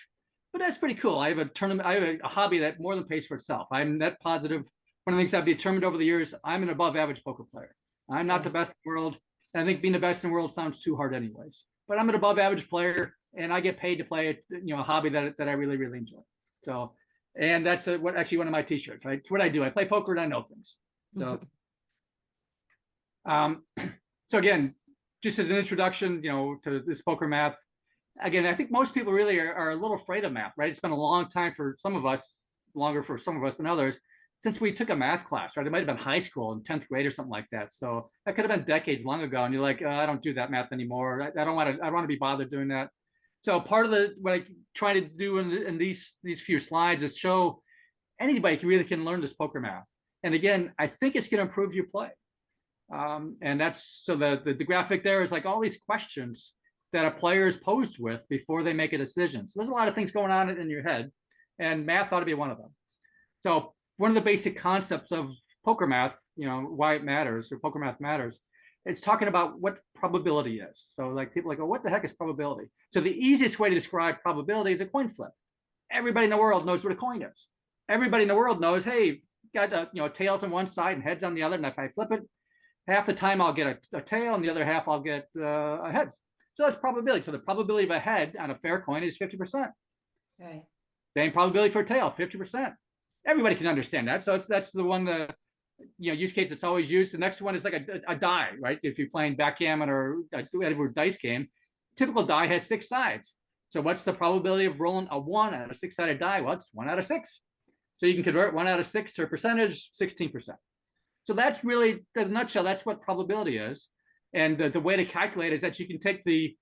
but that's pretty cool. I have a tournament. I have a hobby that more than pays for itself. I'm net positive. One of the things I've determined over the years, I'm an above average poker player. I'm not the best in the world. And I think being the best in the world sounds too hard anyways, but I'm an above average player, and I get paid to play a hobby that I really, really enjoy. So, and that's one of my t-shirts, right? It's what I do. I play poker and I know things. So, so again, just as an introduction, to this poker math, again, I think most people really are a little afraid of math, right? It's been a long time for some of us, longer for some of us than others, since we took a math class, right? It might have been high school in 10th grade or something like that. So that could have been decades long ago. And you're like, I don't do that math anymore. I don't want to be bothered doing that. So part of what I try to do in these few slides is show anybody really can learn this poker math. And again, I think it's going to improve your play. And that's, so the graphic there is like all these questions that a player is posed with before they make a decision. So there's a lot of things going on in your head, and math ought to be one of them. So one of the basic concepts of poker math, why it matters, or poker math matters, it's talking about what probability is. So like people go, what the heck is probability? So the easiest way to describe probability is a coin flip. Everybody in the world knows what a coin is. Everybody in the world knows, hey, got tails on one side and heads on the other, and if I flip it, half the time I'll get a tail, and the other half I'll get a heads. So that's probability. So the probability of a head on a fair coin is 50%. Right. Same probability for a tail, 50%. Everybody can understand that. So that's the one, use case that's always used. The next one is like a die, right? If you're playing backgammon or whatever dice game, typical die has 6 sides. So what's the probability of rolling a 1 on a 6-sided die? Well, it's 1 out of 6. So you can convert 1 out of 6 to a percentage, 16%. So that's really, in a nutshell, that's what probability is. And the way to calculate is that you can take the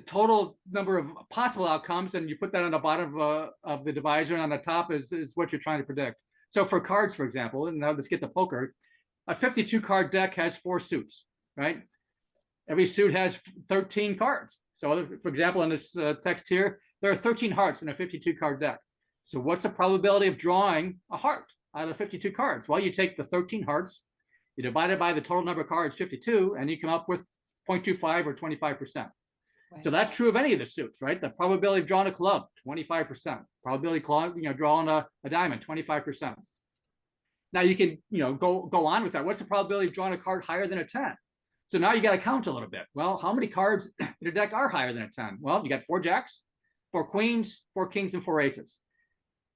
total number of possible outcomes, and you put that on the bottom of the divisor, and on the top is what you're trying to predict. So for cards, for example, and now let's get to poker, a 52 card deck has 4 suits, right? Every suit has 13 cards. So for example, in this text here, there are 13 hearts in a 52 card deck. So what's the probability of drawing a heart out of 52 cards? Well, you take the 13 hearts, you divide it by the total number of cards, 52, and you come up with 0.25 or 25%. Right. So that's true of any of the suits, right? The probability of drawing a club, 25%. Probability of drawing a diamond, 25%. Now you can, go on with that. What's the probability of drawing a card higher than a 10? So now you got to count a little bit. Well, how many cards in your deck are higher than a 10? Well, you got 4 jacks, 4 queens, 4 kings, and 4 aces.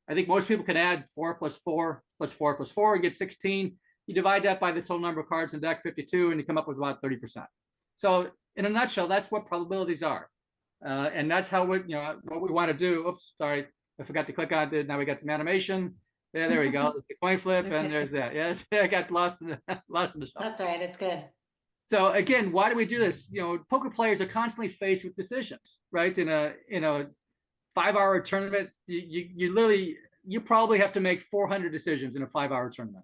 I think most people can add 4 plus 4 plus 4 plus 4, you get 16. You divide that by the total number of cards in deck, 52, and you come up with about 30%. So in a nutshell, that's what probabilities are. And that's how what we want to do. Oops, sorry, I forgot to click on it. Now we got some animation. Yeah, there we go. The coin flip, okay. And there's that. Yes, I got lost in the shuffle. That's all right. It's good. So again, why do we do this? Poker players are constantly faced with decisions, right? In a 5-hour tournament, you probably have to make 400 decisions in a 5-hour tournament.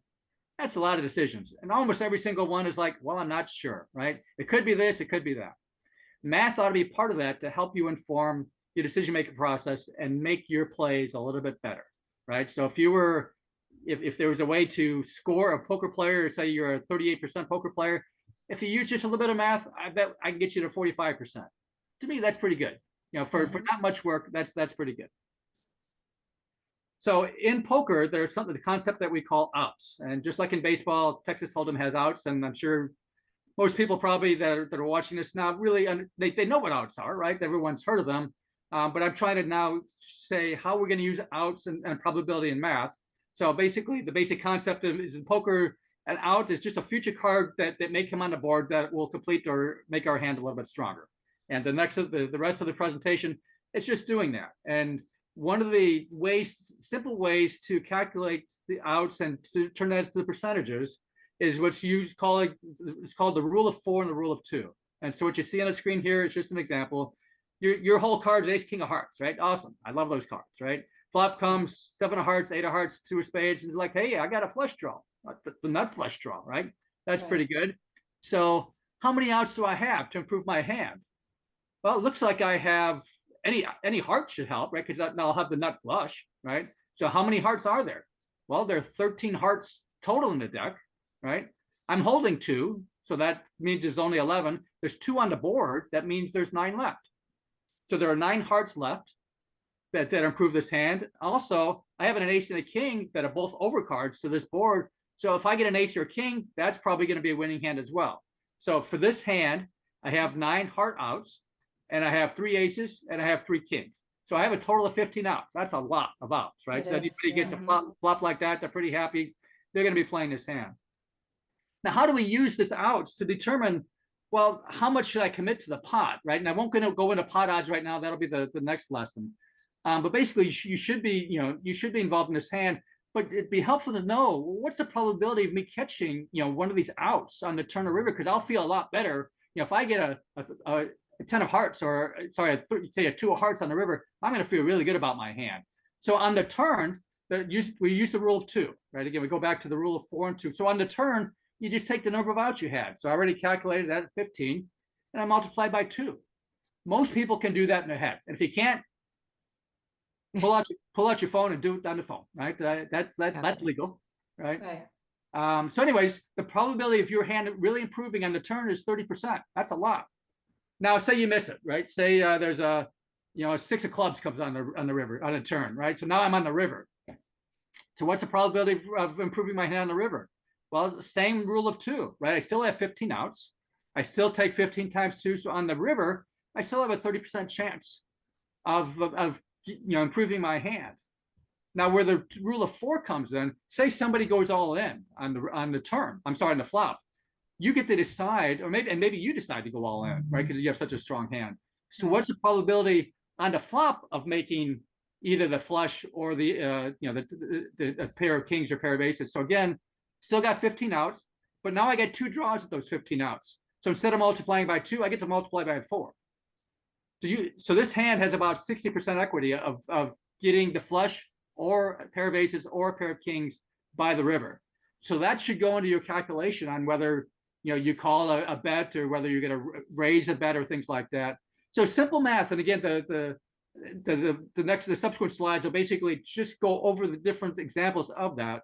That's a lot of decisions. And almost every single one is like, well, I'm not sure, right? It could be this, it could be that. Math ought to be part of that to help you inform your decision-making process and make your plays a little bit better, right? So if there was a way to score a poker player, say you're a 38% poker player, if you use just a little bit of math, I bet I can get you to 45%. To me, that's pretty good. For not much work, that's pretty good. So in poker, there's the concept that we call outs. And just like in baseball, Texas Hold'em has outs. And I'm sure most people probably that are watching this now really, they know what outs are, right? Everyone's heard of them. But I'm trying to now say how we're going to use outs and probability in math So basically, the basic concept is in poker, an out is just a future card that may come on the board that will complete or make our hand a little bit stronger. And the rest of the presentation, it's just doing that. And one of the simple ways to calculate the outs and to turn that into the percentages is what's it's called the rule of 4 and the rule of 2. And so what you see on the screen here is just an example. Your whole card is ace, king of hearts, right? Awesome. I love those cards, right? Flop comes 7 of hearts, 8 of hearts, 2 of spades, and it's like, hey, I got a flush draw, the nut flush draw, right? That's pretty good. So how many outs do I have to improve my hand? Well, it looks like I have any heart should help, right? Because now I'll have the nut flush, right? So how many hearts are there? Well, there are 13 hearts total in the deck, right? I'm holding 2, so that means there's only 11. There's 2 on the board. That means there's 9 left. So there are 9 hearts left that improve this hand. Also, I have an ace and a king that are both overcards to this board. So if I get an ace or a king, that's probably going to be a winning hand as well. So for this hand, I have 9 heart outs, and I have 3 aces, and I have 3 kings. So I have a total of 15 outs. That's a lot of outs, right? So anybody gets a flop like that, they're pretty happy. They're going to be playing this hand. Now, how do we use this outs to determine, well, how much should I commit to the pot, right? And I won't go into pot odds right now. That'll be the next lesson. But basically, you should be involved in this hand. But it'd be helpful to know, what's the probability of me catching, one of these outs on the turn of river? Because I'll feel a lot better, if I get a 10 of hearts, or sorry, say a 2 of hearts on the river, I'm going to feel really good about my hand. So on the turn, we use the rule of 2, right? Again, we go back to the rule of 4 and 2. So on the turn, you just take the number of outs you had. So I already calculated that at 15, and I multiply by 2. Most people can do that in their head. And if you can't, pull out your phone and do it on the phone, right? That's legal, right? So anyways, the probability of your hand really improving on the turn is 30%. That's a lot. Now, say you miss it, right? Say there's a 6 of clubs comes on the river on a turn, right? So now I'm on the river. So what's the probability of improving my hand on the river? Well, the same rule of 2, right? I still have 15 outs. I still take 15 times 2. So on the river, I still have a 30% chance of improving my hand. Now, where the rule of 4 comes in, say somebody goes all in on the turn. I'm sorry, on the flop. You get to decide, or maybe you decide to go all in, right? Because you have such a strong hand. So what's the probability on the flop of making either the flush or the pair of kings or pair of aces? So again, still got 15 outs, but now I get 2 draws at those 15 outs. So instead of multiplying by 2, I get to multiply by 4. So this hand has about 60% equity of getting the flush or a pair of aces or a pair of kings by the river. So that should go into your calculation on whether you call a bet, or whether you're going to raise a bet or things like that. So simple math. And again, the subsequent slides will basically just go over the different examples of that.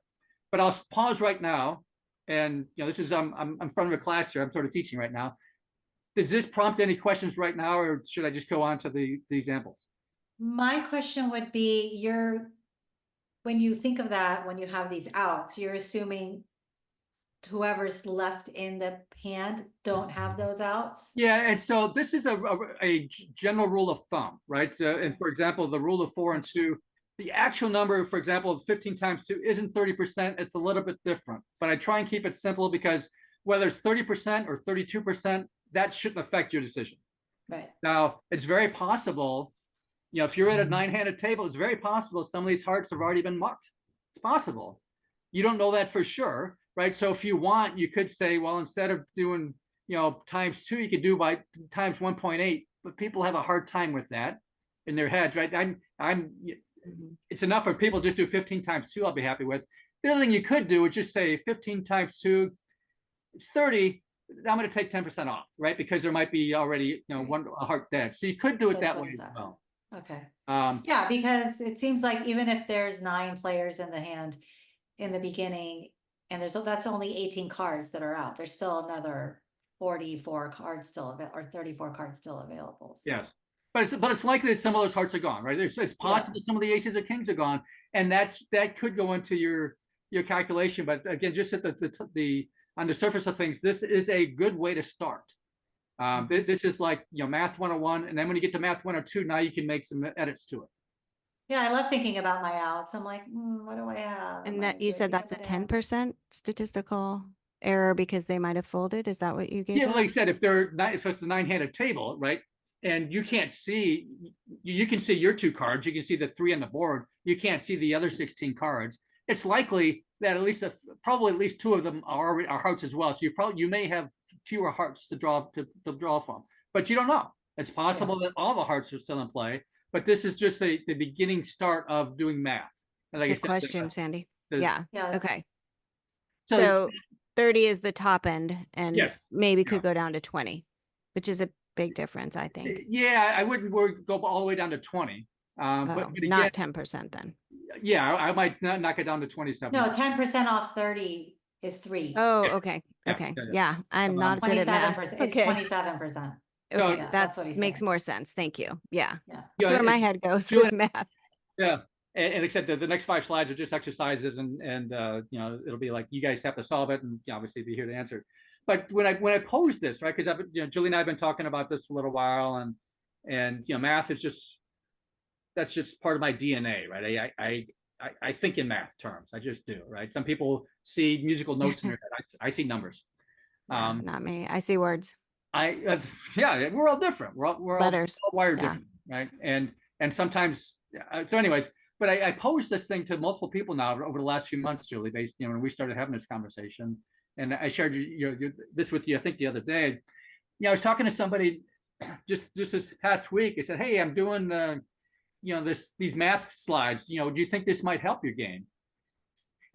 But I'll pause right now. And this is I'm in front of a class here. I'm sort of teaching right now. Does this prompt any questions right now, or should I just go on to the examples? My question would be, when you think of that, when you have these outs, you're assuming whoever's left in the hand don't have those outs? Yeah, and so this is a general rule of thumb, right? And for example, the rule of 4 and 2, the actual number, for example, 15 times 2 isn't 30%. It's a little bit different. But I try and keep it simple, because whether it's 30% or 32%, that shouldn't affect your decision. Right. Now, it's very possible, if you're at a 9-handed table, it's very possible some of these hearts have already been mucked. It's possible. You don't know that for sure, right? So if you want, you could say, well, instead of doing, times 2, you could do by times 1.8. But people have a hard time with that in their heads, right? It's enough for people just do 15 times 2. I'll be happy with. The other thing you could do is just say 15 times 2, it's 30. I'm going to take 10% off, right? Because there might be already, a heart dead. So you could do it that way as well. Okay. Yeah, because it seems like even if there's 9 players in the hand in the beginning, and that's only 18 cards that are out, there's still another 44 cards still available, or 34 cards still available. So. Yes. But it's likely that some of those hearts are gone, right? It's possible some of the aces or kings are gone, and that could go into your calculation. But again, just at the on the surface of things, this is a good way to start. This is like math 101, and then when you get to math 102, now you can make some edits to it. Yeah, I love thinking about my outs. I'm like, what do I have? And Am that I you good said the that's a other day? 10% statistical error because they might have folded. Is that what you gave Yeah, that? like I said, if it's a 9-handed table, right? And you can't see, you can see your 2 cards. You can see the 3 on the board. You can't see the other 16 cards. It's likely that at least probably at least 2 of them are hearts as well. So you may have fewer hearts to draw from, but you don't know. It's possible that all the hearts are still in play, but this is just the beginning start of doing math. And like I Good said, question, Sandy. Yeah. Yeah. Okay. so So 30 is the top end and yes, maybe yeah. could go down to 20, which is a big difference, I think. Yeah, I wouldn't go all the way down to 20. But Oh, again, not 10% then. yeah, I might knock it down to 27. No, 10% off 30 is 3. Oh, Yeah. okay. Yeah, Okay. yeah, yeah. Yeah. I'm not good at math. 27%. It's Okay. 27%. Okay. Yeah, that's That's what he's makes saying. more sense. Thank you. Yeah. Yeah. That's where my head goes with math. Yeah. And except the next 5 slides are just exercises and it'll be like you guys have to solve it and obviously be here to answer. But when I posed this, right, because Julie and I have been talking about this for a little while, and math is that's just part of my DNA, right? I think in math terms. I just do, right? Some people see musical notes in their head. I see numbers. Yeah, not me. I see words. Yeah, we're all different. We're all Letters. wired Yeah. different, right? And sometimes, so anyways, but I posed this thing to multiple people now over the last few months, Julie, based, when we started having this conversation, and I shared this with you, I think the other day. I was talking to somebody just this past week. I said, hey, I'm doing these math slides. Do you think this might help your game?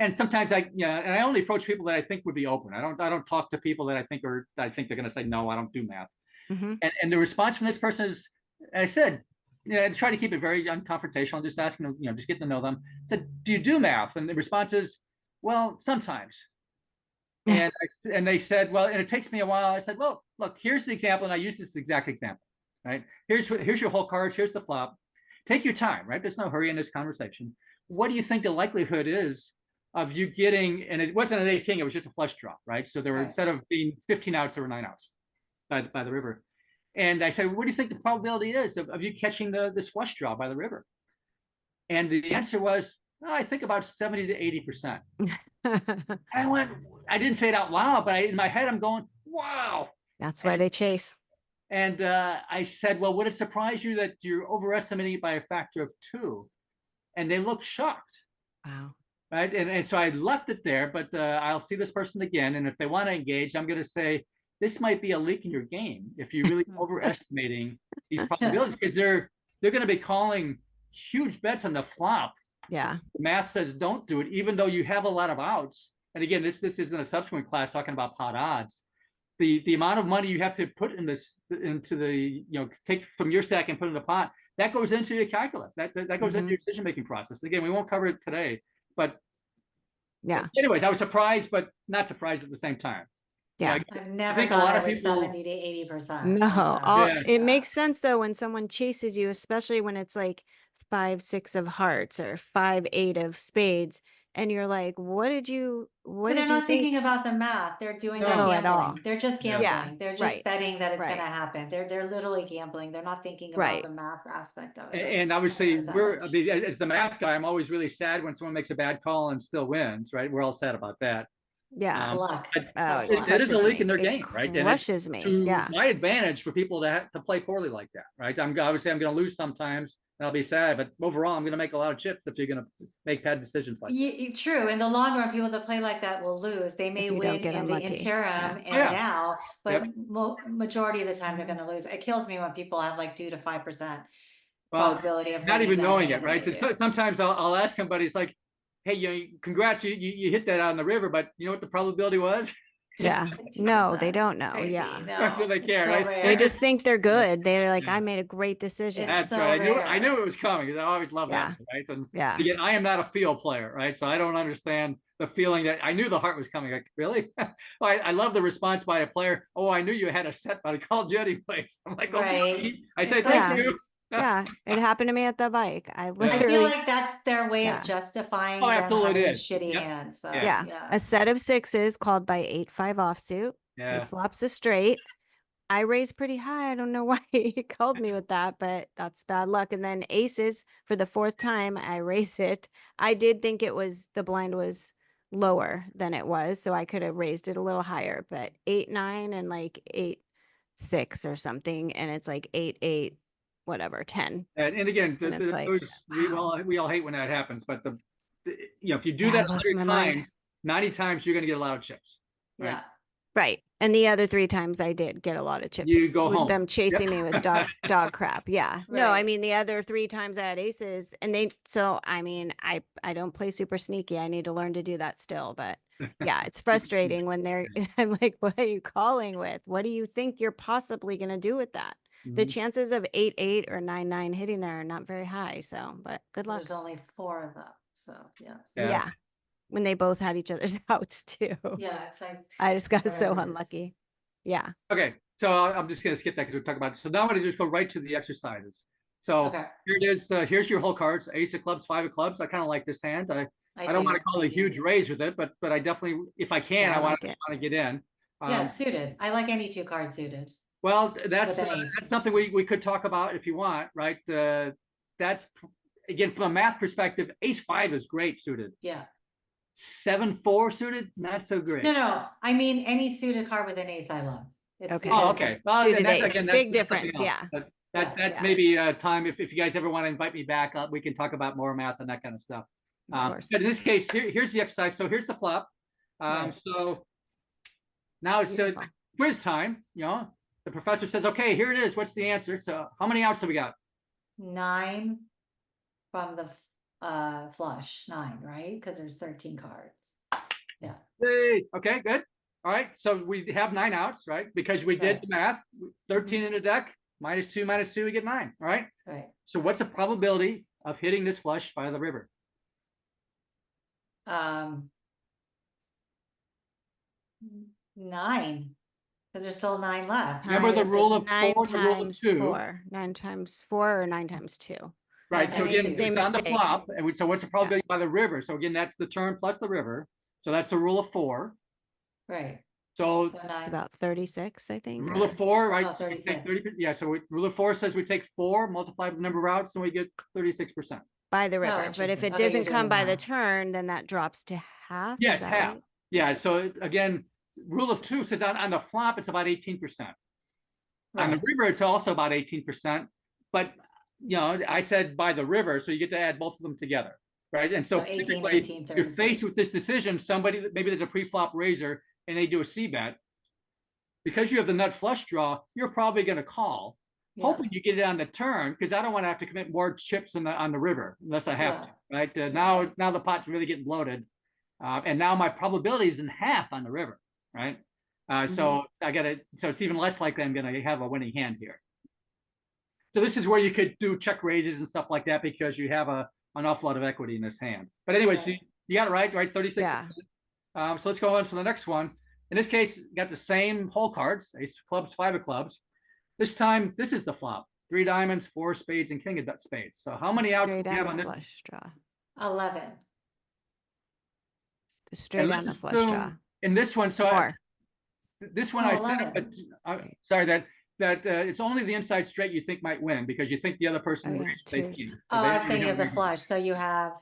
And sometimes and I only approach people that I think would be open. I don't talk to people that I think they're going to say, no, I don't do math. Mm-hmm. And the response from this person is, I said, I try to keep it very unconfrontational, just asking them, just getting to know them. I said, do you do math? And the response is, well, sometimes. And they said, well, and it takes me a while. I said, well, look, here's the example, and I use this exact example, right? Here's your whole cards. Here's the flop. Take your time, right? There's no hurry in this conversation. What do you think the likelihood is of you getting, and it wasn't an ace king, it was just a flush draw, right? So there were, instead of being 15 outs, there were 9 outs by the river. And I said, what do you think the probability is of you catching this flush draw by the river? And the answer was, I think about 70 to 80%. I didn't say it out loud, but in my head, I'm going, wow. That's why they chase. And I said, well, would it surprise you that you're overestimating it by a factor of 2? And they looked shocked. Wow. Right. And so I left it there, but I'll see this person again. And if they want to engage, I'm going to say, this might be a leak in your game if you're really overestimating these probabilities, because they're going to be calling huge bets on the flop. Yeah. The math says don't do it, even though you have a lot of outs. And again, this isn't a subsequent class talking about pot odds. The amount of money you have to put into the take from your stack and put in the pot, that goes into your calculus. That goes into your decision making process. Again, we won't cover it today, but yeah. Anyways, I was surprised, but not surprised at the same time. Yeah. I've never thought it was 70 to 80%. No, it makes sense though when someone chases you, especially when it's like 5, 6 of hearts or 5, 8 of spades, and you're like, what did you But they're not thinking about the math. They're doing that No, gambling. at all. They're just gambling. Yeah, They're just right, betting that it's right. going to happen. They're literally gambling. They're not thinking about Right. the math aspect of it. And obviously, Percentage. as the math guy, I'm always really sad when someone makes a bad call and still wins, right? We're all sad about that. Yeah. Luck. Oh, It is a leak in their It game, right? And crushes me. to Yeah. my advantage for people to play poorly like that, right? Obviously I'm going to lose sometimes, and I'll be sad, but overall, I'm going to make a lot of chips if you're going to make bad decisions like that. True. In the long run, people that play like that will lose. They may If you don't win get in the unlucky. interim Yeah. and Yeah. now, but Yep. majority of the time they're going to lose. It kills me when people have like 2 to 5% Well, probability of not winning even that knowing hand it, right? than they So do. sometimes I'll ask somebody, it's like, hey, congrats, you hit that out in the river, but you know what the probability was? Yeah. No, they don't know. Crazy. Yeah. That's what they it's care, so right? rare. They just think they're good. They're like, Yeah. I made a great decision. It's That's so right. I rare. knew it was coming, because I always love Yeah. that, right? And Yeah. again, I am not a field player, right? So I don't understand the feeling that I knew the heart was coming. Like, really? I love the response by a player. Oh, I knew you had a set, but I called you anyways. I'm like, Right. okay. I say It's thank like- you. Yeah. It happened to me at the bike. I I literally, feel like that's their way Yeah. of justifying Oh, them absolutely having a is. shitty Yep. hand. So Yeah. a set of 6s called by 8-5 offsuit. He Yeah. flops a straight. I raised pretty high. I don't know why he called me with that, but that's bad luck. And then aces for the fourth time, I raise it. I did think the blind was lower than it was, so I could have raised it a little higher, but 8-9 and like 8-6 or something, and it's like 8-8, whatever, 10. And again, And it's like, we all hate when that happens, but if you do Yeah, I that lost 100 my mind. times, 90 times, you're going to get a lot of chips. Right? Yeah. right. And the other 3 times I did get a lot of chips. You go with home. them chasing me with dog crap. Yeah. No, I Right. mean the other 3 times I had aces, and I mean I don't play super sneaky. I need to learn to do that still, but yeah, it's frustrating when I'm like, what are you calling with? What do you think you're possibly going to do with that? The Mhm. chances of 8-8 or 9-9 hitting there are not very high. So, but good luck. There's only 4 of them. So, yes. Yeah. Yeah. When they both had each other's outs too. Yeah, it's like. I just got so whatever it is. unlucky. Yeah. Okay, so I'm just going to skip that because we're talking about. So now I'm going to just go right to the exercises. So Okay. here it is. Here's your whole cards: Ace of Clubs, 5 of Clubs. I kind of like this hand. I don't do, want to call it I a huge do. raise with it, but I definitely, if I can, Yeah, I I want like it. to get in. Yeah, it's suited. I like any 2 cards suited. Well, that's With an ace. that's something we could talk about if you want, right? That's again from a math perspective. Ace 5 is great suited. Yeah. 7-4 suited, not so great. No. I mean, any suited card with an ace, I love. It's Okay. Oh, because- okay. Well, Suited and that's, ace. again, Big that's something difference, else. yeah. But Yeah. that's Yeah. maybe time if you guys ever want to invite me back, we can talk about more math and that kind of stuff. Of course. But in this case, here's the exercise. So here's the flop. Right. So now it's Beautiful. quiz time. The professor says, "Okay, here it is. What's the answer?" So how many outs have we got? 9 from the flush. 9, right? Because there's 13 cards. Yeah. Yay. Okay, good. All right. So we have 9 outs, right? Because we did Right. the math. 13 in the deck. -2, we get 9. All right. Right. So what's the probability of hitting this flush by the river? 9. Because there's still 9 left. Remember the Times rule of 9 4, the rule of times 2. 4. 9 times 4 or 9 times 2. Right. I So made again, the it's same on the mistake. flop. And so what's the probability by the river? So again, that's the turn plus the river. So that's the rule of 4. Right. So So It's 9. about 36, I think. rule or- of 4, right? Oh, So we take 36. 30, yeah. So rule of 4 says we take 4, multiply the number of outs, and we get 36%. by the river. But if interesting. it Okay, you're doesn't doing come the by the math. turn, then that drops to half. Yes, Is that half. right? Yeah. So again, rule of 2 says on the flop, it's about 18%. On the Right. river, it's also about 18%. But, I said by the river, so you get to add both of them together, right? And so, So 18, typically, 18, you're faced 36. with this decision, maybe there's a pre-flop raiser, and they do a C-bet. Because you have the nut flush draw, you're probably going to call, Yeah. hoping you get it on the turn, because I don't want to have to commit more chips on the river, unless I have to, right? Now the pot's really getting bloated. And now my probability is in half on the river, right? So it's even less likely I'm going to have a winning hand here. So this is where you could do check raises and stuff like that because you have an awful lot of equity in this hand. But anyways, Right. you got it right, 36. Yeah. So let's go on to the next one. In this case, you got the same hole cards, Ace of Clubs, 5 of Clubs. This time, this is the flop. 3 diamonds, 4 spades, and king of spades. So how many outs do Straight you have on on the this? flush draw. 11. Straight let's on the flush assume draw. In this one, so 4. this one Oh, I said, 11. but sorry that it's only the inside straight you think might win because you think the other person Oh, yeah, raised, they twos. cheated. So Oh, they I was didn't thinking have of the reason. flush. So you have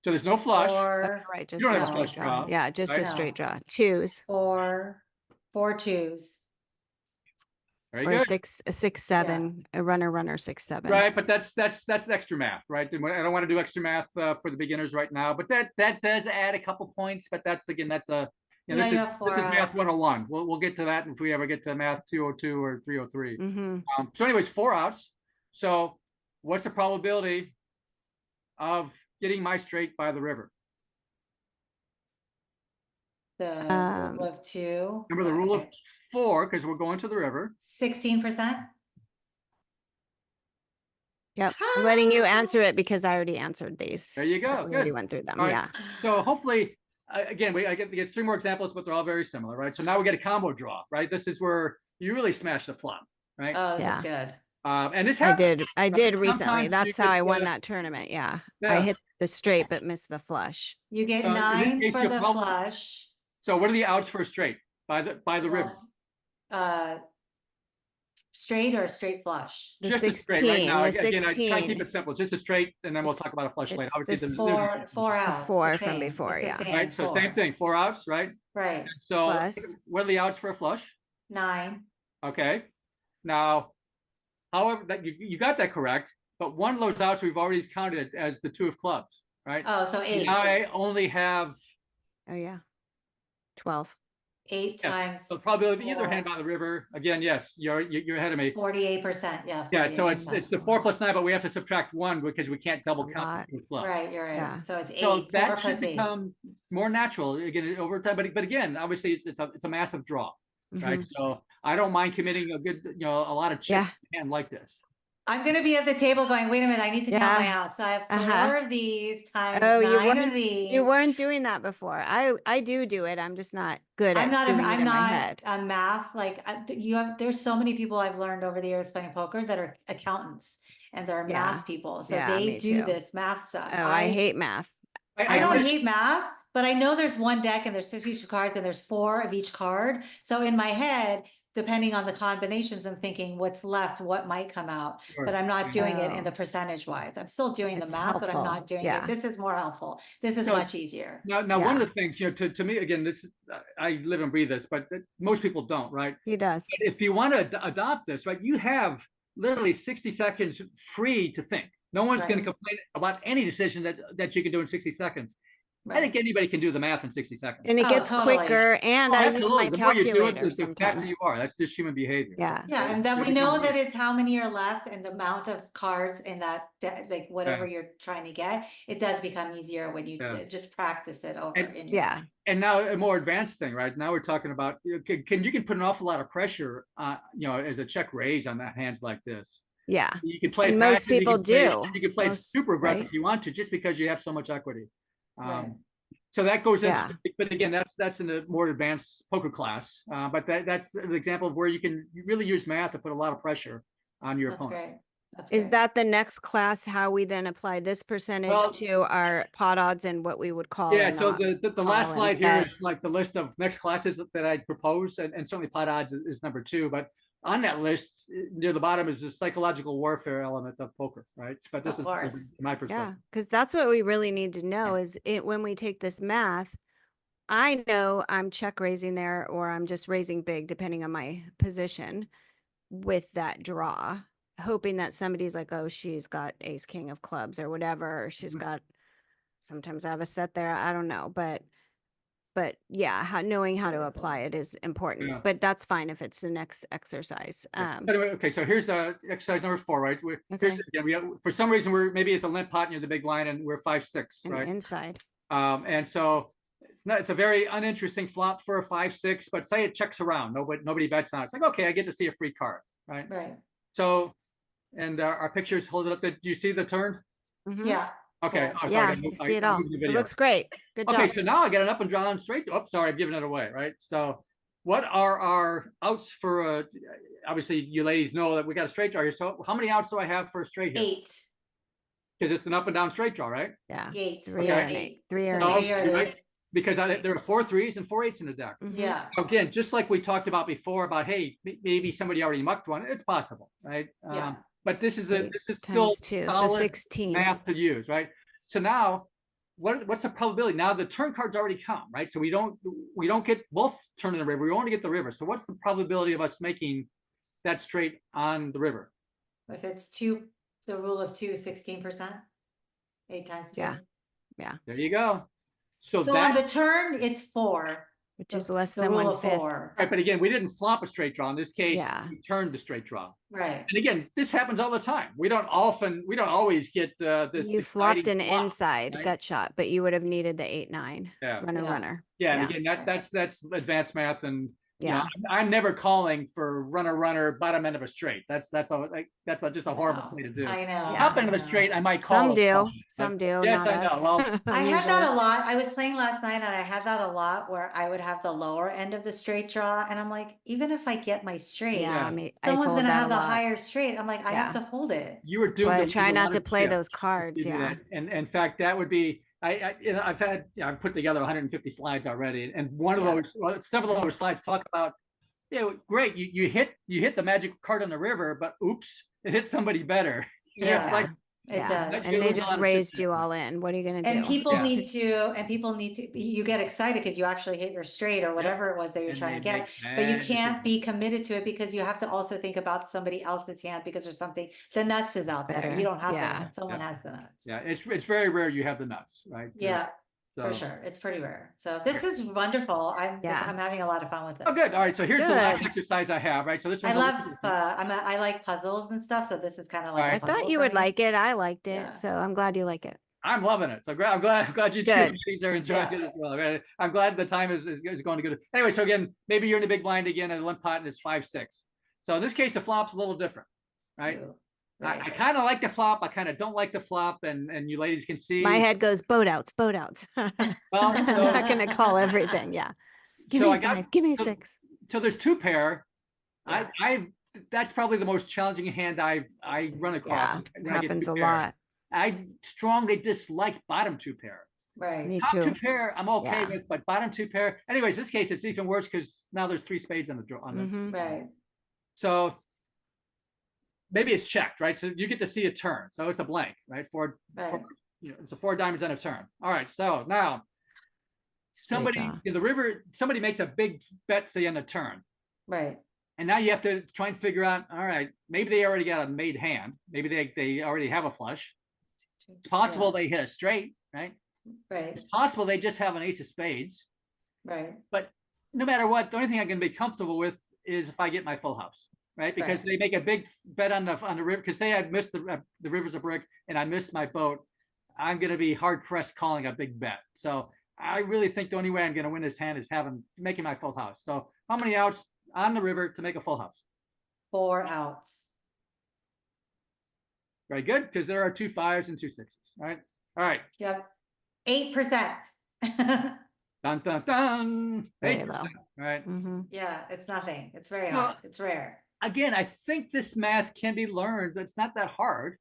So there's no flush. 4, Right, just don't the have a straight flush draw. draw, Yeah, just right? the straight draw. 2s 4 twos. Very or good. 6, 7. A runner, 6, 7. Right, but that's extra math, right? I don't want to do extra math for the beginners right now, but that does add a couple points. But that's a Yeah, this you is have 4 math outs. 101. We'll get to that if we ever get to math 202 or 303. Mm-hmm. So anyways, 4 outs. So what's the probability of getting my straight by the river? The rule of 2. Remember the rule of 4 because we're going to the river. 16%. Yep. I'm letting you answer it because I already answered these. There you go. We already Good. went through them. All right. Yeah. So hopefully, again, I get 3 more examples, but they're all very similar, right? So now we get a combo draw, right? This is where you really smash the flop, right? Oh, this Yeah. is good. And this I happens. did recently. Sometimes you That's how I get, won that tournament. Yeah. I Yeah. hit the straight but missed the flush. You get So in this 9 case, for you're the probably- flush. So what are the outs for a straight by the river? Well, straight or a straight flush? The Just a 16, straight right now. the Again, I try to 16. keep it simple. Just a straight, and then we'll talk about a flush later. it's Obviously, the Four outs. four the from same. before, It's the yeah. same, right? So same four. thing, 4 outs, right? Right. So Plus. what are the outs for a flush? 9. Okay. Now, however, that you got that correct, but one of those outs we've already counted as the 2 of clubs, right? Oh, so 8. Now I only have Oh yeah. 12. 8 yes, times so the probability of either 4. hand on the river. Again, yes, you're ahead of me. 48%. Yeah. Yeah, so 48%. it's the 4 plus 9, but we have to subtract 1 because we can't double It's a count lot. the 2 of clubs. Right, you're right. Yeah. So it's 8. So 4 that plus should 8. become more natural again over time. But again, obviously it's a massive draw, right? Mhm. So I don't mind committing a good, a lot of chips Yeah. in a hand like this. I'm going to be at the table going, wait a minute, I need to count my Yeah. outs. So I have 4 Uh-huh. of these times Oh, 9 of these. you weren't doing that before. I do it. I'm just not good I'm at not, doing it I'm in my not head. a math, like there's so many people I've learned over the years playing poker that are accountants and they're Yeah. math people. So Yeah, they me do too. this math stuff. Oh, I hate math. I don't wish- hate math, but I know there's one deck and there's 52 cards and there's 4 of each card. So in my head, depending on the combinations, I'm thinking what's left, what might come out, Sure. but I'm not doing it in Oh. the percentage wise. I'm still doing the It's math, but I'm helpful. not doing Yeah. it. This is more helpful. This is No, much easier. Now, Yeah. one of the things, to me, again, this is, I live and breathe this, but most people don't, right? He does. But if you want to adopt this, right, you have literally 60 seconds free to think. No one's going to complain about any decision that you can do in 60 seconds. I think anybody can do the math in 60 seconds. And it Oh, gets totally. quicker, and I use Absolutely. my The more you do it, calculator the faster sometimes. you are. That's just human behavior. Yeah. Yeah, and then we know that it's how many are left and the amount of cards in that, like whatever you're trying to get, it does become easier when you just practice it over in your Yeah. mind. And now a more advanced thing, right? Now we're talking about, you can put an awful lot of pressure, as a check raise on that hands like this. Yeah. You can play And most passive, people do. You can play Most, super aggressive right? if you want to, just because you have so much equity. Right. So that goes into, Yeah. but again, that's in a more advanced poker class. But that's an example of where you really use math to put a lot of pressure on your That's opponent. great. That's Is great. that the next class, how we then apply this percentage Well- to our pot odds and what we would call? Yeah, or so not the last call slide and here bet? is like the list of next classes that I propose, and certainly pot odds is number 2. But on that list, near the bottom is the psychological warfare element of poker, right? But this Of is course. my Yeah, perspective. because that's what we really need to know is when we take this math, I know I'm check raising there or I'm just raising big depending on my position with that draw, hoping that somebody's like, oh, she's got ace king of clubs or whatever, or she's Mhm. got, sometimes I have a set there, I don't know, but yeah, knowing how to Really apply it is important, Yeah. but that's fine if it's the next exercise. Anyway, okay, so here's exercise number 4, right? Okay. Again, we have, for some reason, maybe it's a limp pot near the big line, and we're 5-6, And right? inside. And so it's a very uninteresting flop for a 5-6, but say it checks around, nobody bets on it. It's like, okay, I get to see a free card, right? Right. So, and our pictures hold it up. Do you see the turn? Mhm. Yeah. Okay. Cool. Oh, sorry, Yeah, I you see it all. moved the It video. looks great. Good Okay, job. so now I get an up and down straight. Oh, sorry, I've given it away, right? So what are our outs for obviously you ladies know that we got a straight draw here. So how many outs do I have for a straight here? 8. Because it's an up and down straight draw, right? Yeah. 8. Three Yeah, or an 8. 3 or The an No, 8. three or you're the- right. Because there are 4 3s and 4 8s in the deck. Mhm. Yeah. Again, just like we talked about before about, hey, maybe somebody already mucked one. It's possible, right? Yeah. But this is Eight still times 2, so solid 16. math to use, right? So now, what's the probability? Now the turn cards already come, right? So we don't get both turn in the river. We only get the river. So what's the probability of us making that straight on the river? If it's 2, the rule of 2 is 16%. 8 times 2. Yeah. There you go. So So on that's the turn, it's 4. Which is less The than rule of 1/5. 4. right. But again, we didn't flop a straight draw. In this case, Yeah. we turned the straight draw. Right. And again, this happens all the time. We don't always get this. You flopped exciting an flop, inside right? gut shot, but you would have needed the 8-9 Yeah. runner. Yeah, and Yeah. again, that's advanced math, and Yeah. I'm never calling for runner bottom end of a straight. That's just a horrible No, thing to do. I know. Yeah. Top end I of a know. straight, I might call. Some a do, flush, some but- do, Yes, not I know. us. Well, I had that Usually. a lot. I was playing last night and I had that a lot where I would have the lower end of the straight draw. And I'm like, even if I get my straight, Yeah, Yeah. I mean, I someone's fold going to that have a the lot. higher straight. I'm like, I have Yeah. to hold it. you were That's doomed. why I to try lose a not lot to of play chips those if you cards. do Yeah. that. And in fact, that would be I've put together 150 slides already, and one of Yeah. those, well, several of those slides talk about Yeah, great. You hit the magic card on the river, but oops, it hit somebody better. Yeah. It's like, It does. And they just raised you all in. What are you going to do? And people Yeah. need to, you get excited because you actually hit your straight or whatever it was that you're And trying to they get, make but you bad can't decisions. be committed to it because you have to also think about somebody else's hand because there's something, the nuts is out there. Better. You don't have the Yeah. nuts. Someone Yeah. has the nuts. Yeah, it's very rare you have the nuts, right? Yeah, for So- sure. It's pretty rare. So this is wonderful. I'm having a lot of fun with this. Oh, good. All right. So here's the last Good. exercise I have, right? So this I one's a love, little- I like puzzles and stuff. So this is kind of like, All a right. I thought puzzle you for would me. like it. I liked it. Yeah. So I'm glad you like it. I'm loving it. So I'm glad you two Good. ladies are enjoying Yeah. it as well. Right? I'm glad the time is going to good. Anyway, so again, maybe you're in the big blind again and the limp pot and it's 5-6. So in this case, the flop's a little different, right? Ooh, I right. kind of like the flop. I kind of don't like the flop, and you ladies can see. My head goes boat outs. I'm Well, not so, going to call everything. Yeah. Give so me I got- 5. Give me so- 6. so there's 2 pair. Yeah. I've that's probably the most challenging hand I run across. Yeah. when I get Happens 2 a pair. lot. I strongly dislike bottom 2 pair. Right. Me Top 2 too. pair, I'm okay Yeah. with, but bottom 2 pair. Anyways, this case it's even worse because now there's 3 spades on the draw. Mhm. Right. So maybe it's checked, right? So you get to see a turn. So it's a blank, right? Right. It's a 4 diamonds on a turn. All right. So now Straight somebody draw. in the river, somebody makes a big bet, say on the turn. Right. And now you have to try and figure out, all right, maybe they already got a made hand. Maybe they already have a flush. It's possible they hit a straight, right? Right. It's possible they just have an ace of spades. Right. But no matter what, the only thing I can be comfortable with is if I get my full house, right? Because Right. they make a big bet on the river. Because say I missed the river's a brick and I missed my boat, I'm going to be hard pressed calling a big bet. So I really think the only way I'm going to win this hand is making my full house. So how many outs on the river to make a full house? 4 outs. Very good, because there are 2 5s and 2 6s, right? All right. Yep. 8%. Dun, dun, dun. Very 8%, low. right? Mhm. Yeah, it's nothing. It's very Well, hard. It's rare. Again, I think this math can be learned. It's not that hard.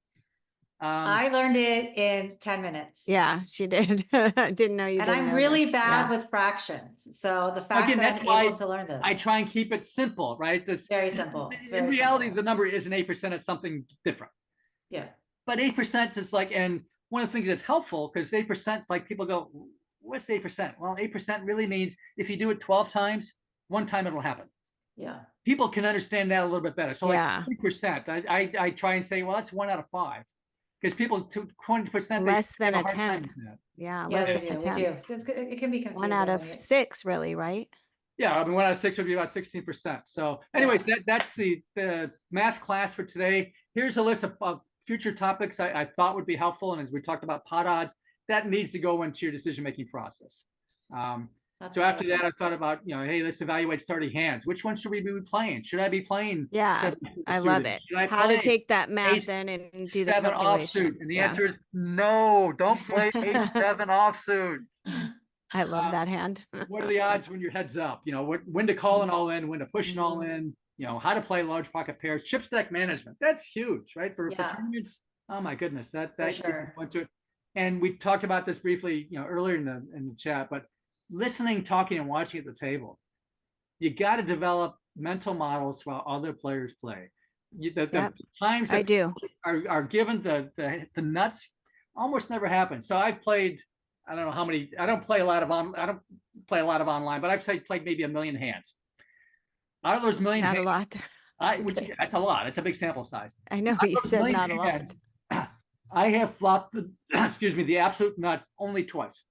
I learned it in 10 minutes. Yeah, she did. Didn't know you And didn't I'm know really this. bad Yeah. with fractions. So the fact Again, that that's I'm why able to learn this. I try and keep it simple, right? It's Very simple. It's in very reality, simple. the number isn't 8%, it's something different. Yeah. But 8% is like, and one of the things that's helpful, because 8% is like people go, what's 8%? Well, 8% really means if you do it 12 times, 1 time it'll happen. Yeah. People can understand that a little bit better. So like Yeah. 3%, I try and say, well, that's 1 out of 5. Because people, 20%, Less than have a hard time 10th. with that. Yeah. Yes, Less we than do. a We 10th. do. It can be confusing. 1 out of when you- 6, really, right? Yeah, I mean, 1 out of 6 would be about 16%. So anyways, that's the math class for today. Here's a list of future topics I thought would be helpful. And as we talked about pot odds, that needs to go into your decision-making process. That's So after awesome. that, I thought about, hey, let's evaluate starting hands. Which one should we be playing? Should I be playing? Yeah, 7 I love suited? it. Should I How to play take that math ace then and do the 7 calculation. offsuit? And the Yeah. answer is no, don't play ace 7 offsuit. I love that hand. What are the odds when your head's up? When to call an all in, when to push an all in, how to play large pocket pairs, chip stack management. That's huge, right? For Yeah. tournaments. Oh my goodness, that sure. went to it. And we talked about this briefly, earlier in the chat, but listening, talking, and watching at the table. You got to develop mental models while other players play. The times I that do. are given the nuts almost never happen. So I've played, I don't know how many. I don't play a lot of online, but I've played maybe 1 million hands. Out of those million, Not hands, a lot. that's a lot. It's a big sample size. I know Out of you those said million not a lot. hands, I have flopped the absolute nuts only twice.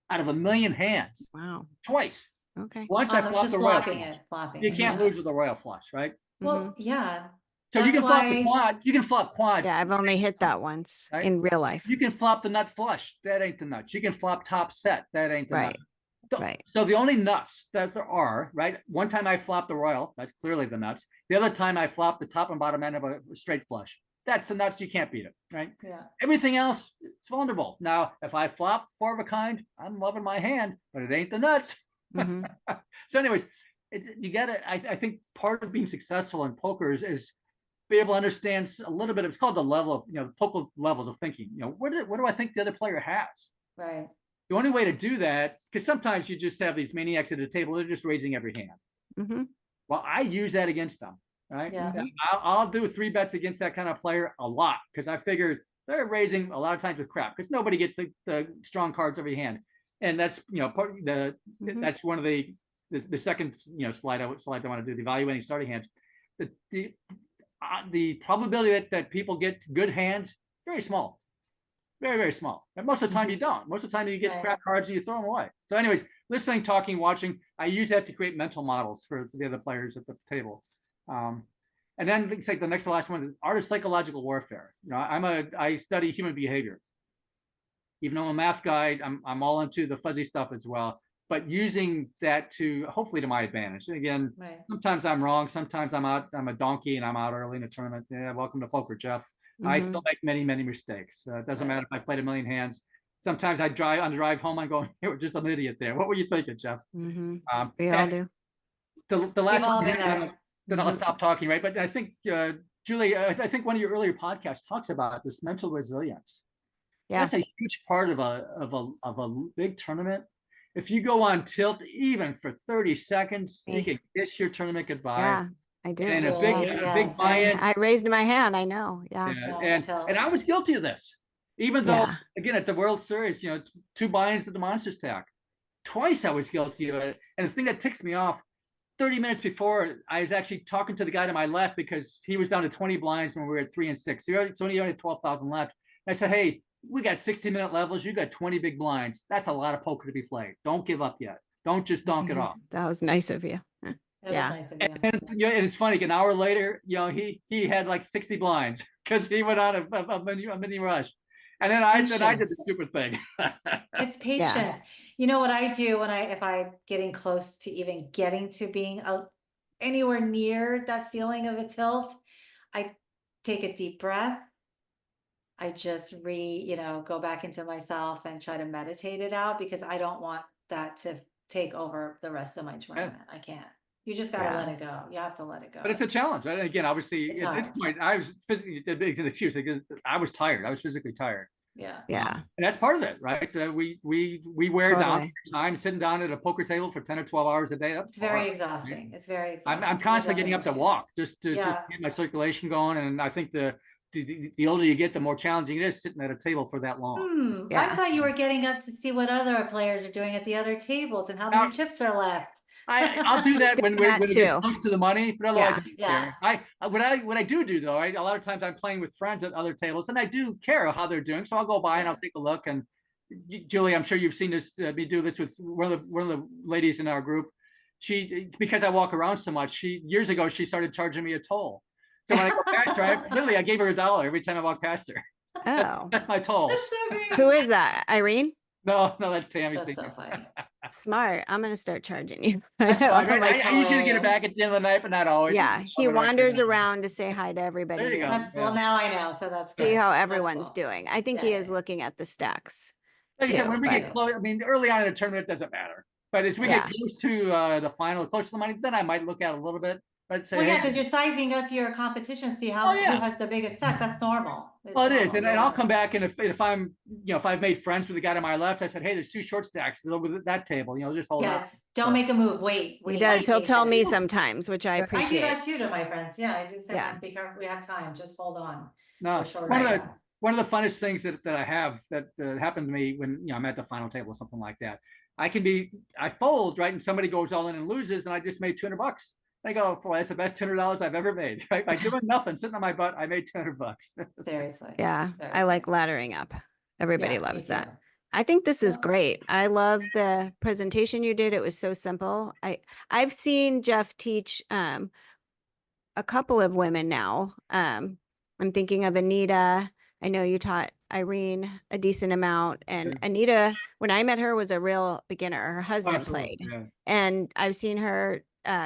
Out of 1 million hands, Wow. twice. Okay. Once I flopped Just the royal flopping flush. it, flopping. You can't yeah. lose with a royal flush, right? Well, yeah. So you That's can flop the why- quad. You can flop quads. Yeah, I've only hit that once Right? in real life. You can flop the nut flush. That ain't the nuts. You can flop top set. That ain't the Right. nuts. So, Right. so the only nuts that there are, right? One time I flopped the royal. That's clearly the nuts. The other time I flopped the top and bottom end of a straight flush. That's the nuts. You can't beat it, right? Yeah. Everything else, it's vulnerable. Now, if I flop 4 of a kind, I'm loving my hand, but it ain't the nuts. Mhm. So anyways, you got to, I think part of being successful in poker is be able to understand a little bit of, it's called the level of, poker levels of thinking. What do I think the other player has? Right. The only way to do that, because sometimes you just have these maniacs at the table, they're just raising every hand. Mhm. Well, I use that against them, right? Yeah. I'll do 3 bets against that kind of player a lot because I figure they're raising a lot of times with crap because nobody gets the strong cards every hand, and that's that's one of the second slides I want to do, the evaluating starting hands. The probability that people get good hands very small. Very, very small. And most of the time you don't. Most of the time you get crap cards and you throw them away. So anyways, listening, talking, watching, I use that to create mental models for the other players at the table. And then it's like the next to last one is art of psychological warfare. I study human behavior. Even though I'm a math guy, I'm all into the fuzzy stuff as well. But using that to hopefully to my advantage. And again, sometimes I'm wrong. Sometimes I'm a donkey and I'm out early in the tournament. Yeah, welcome to poker, Jeff. I still make many, many mistakes. It doesn't matter if I played a million hands. Sometimes on the drive home, I'm going, you were just an idiot there. What were you thinking, Jeff? We all do. The last one, then I'll stop talking, right? But I think, Julie, I think one of your earlier podcasts talks about this mental resilience. Yeah. That's a huge part of a big tournament. If you go on tilt even for 30 seconds, you can kiss your tournament goodbye. Yeah. I do. And a big buy-in. I raised my hand. I know. Yeah. And I was guilty of this, even though again at the World Series, 2 buy-ins at the Monster Stack, twice I was guilty of it. And the thing that ticks me off, 30 minutes before, I was actually talking to the guy to my left because he was down to 20 blinds when we were at 3 and 6. So it's only 12,000 left. And I said, hey, we got 60-minute levels. You got 20 big blinds. That's a lot of poker to be played. Don't give up yet. Don't just donk it off. That was nice of you. Nice of you. And it's funny. An hour later, he had like 60 blinds because he went on a mini rush, and then I did the stupid thing. It's patience. You know what I do if I'm getting close to even getting to being anywhere near that feeling of a tilt, I take a deep breath. I just go back into myself and try to meditate it out because I don't want that to take over the rest of my tournament. I can't. You just got to let it go. You have to let it go. But it's a challenge. And again, obviously, at this point, I was physically, the big excuse, because I was tired. I was physically tired. Yeah. Yeah. And that's part of it, right? We wear down time, sitting down at a poker table for 10 or 12 hours a day. That's very exhausting. It's very exhausting. I'm constantly getting up to walk just to get my circulation going. And I think the older you get, the more challenging it is sitting at a table for that long. I thought you were getting up to see what other players are doing at the other tables and how many chips are left. I'll do that when we get close to the money, but otherwise, what I do though, a lot of times I'm playing with friends at other tables, and I do care how they're doing, so I'll go by and I'll take a look. And Julie, I'm sure you've seen this me do this with one of the ladies in our group. She, because I walk around so much, years ago she started charging me a toll. So when I go past her, I gave her $1 every time I walk past her. Oh, that's my toll. That's so great. Who is that? Irene? No, that's Tammy. That's so funny. Smart. I'm gonna start charging you. I usually get it back at the end of the night, but not always. Yeah, he wanders around to say hi to everybody. There you go. Well, now I know, so that's good. See how everyone's doing. I think he is looking at the stacks. Like I said, when we get close, early on in the tournament, it doesn't matter. But as we get close to the final, close to the money, then I might look at it a little bit. Because you're sizing up your competition, see who has the biggest stack. That's normal. It is, and I'll come back, and if I'm, if I've made friends with the guy to my left, I said, hey, there's 2 short stacks over that table. Just hold up. Don't make a move. Wait. He does. He'll tell me sometimes, which I appreciate. I do that too to my friends. Yeah, I do say, be careful. We have time. Just hold on. No, one of the funnest things that I have that happened to me when I'm at the final table or something like that. I fold, right, and somebody goes all in and loses, and I just made $200. I go, boy, that's the best $200 I've ever made. Right? By doing nothing, sitting on my butt, I made $200. Seriously. Yeah, I like laddering up. Everybody loves that. I think this is great. I love the presentation you did. It was so simple. I've seen Jeff teach a couple of women now. I'm thinking of Anita. I know you taught Irene a decent amount, and Anita, when I met her, was a real beginner. Her husband played, and I've seen her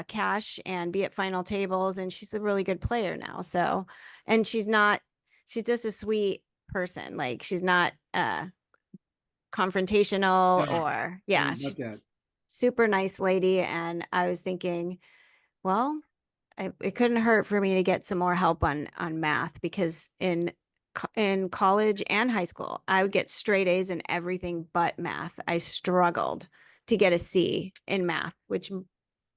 cash and be at final tables, and she's a really good player now. So, and she's just a sweet person. Like, she's not confrontational or she's super nice lady. And I was thinking, well, it couldn't hurt for me to get some more help on math, because in college and high school, I would get straight A's in everything but math. I struggled to get a C in math, which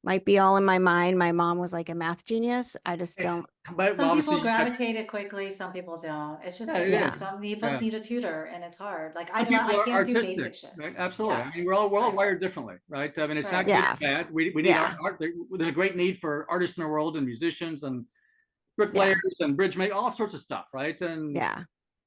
might be all in my mind. My mom was like a math genius. I just don't. But Some people obviously, gravitate it quickly, some people don't. It's just, Yeah, it Yeah. is. some people Yeah. need a tutor and it's hard. Like Some people I are can't do artistic, basic shit. right? Absolutely. Yeah. I mean, we're all Right. wired differently, right? I mean, it's not Right. good Yeah. or bad. We need Yeah. art. There's a great need for artists in the world and musicians and bricklayers and bridge make all sorts of stuff, right? And Yeah.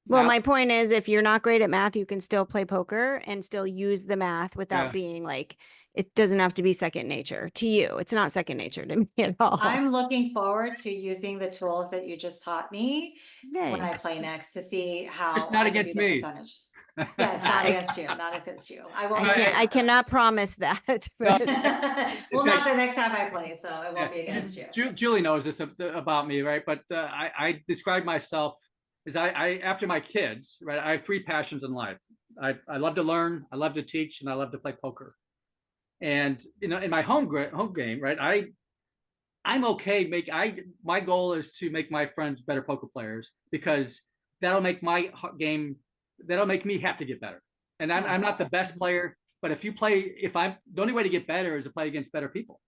Well, now- my point is, if you're not great at math, you can still play poker and still use the math without Yeah. being like, it doesn't have to be second nature to you. It's not second nature to me at all. I'm looking forward to using the tools that you just taught me when I Yay. play next to see how It's not I can against do the me. percentage. Yeah, it's not against you, not against you. I won't. I cannot promise that. But Well, not the next time I play, so it won't be Yeah. against you. Julie knows this about me, right? But I describe myself as I after my kids, right? I have 3 passions in life. I love to learn, I love to teach, and I love to play poker. And in my home game, right? I'm okay. My goal is to make my friends better poker players because that'll make my game. That'll make me have to get better. And I'm not the best player, but the only way to get better is to play against better people.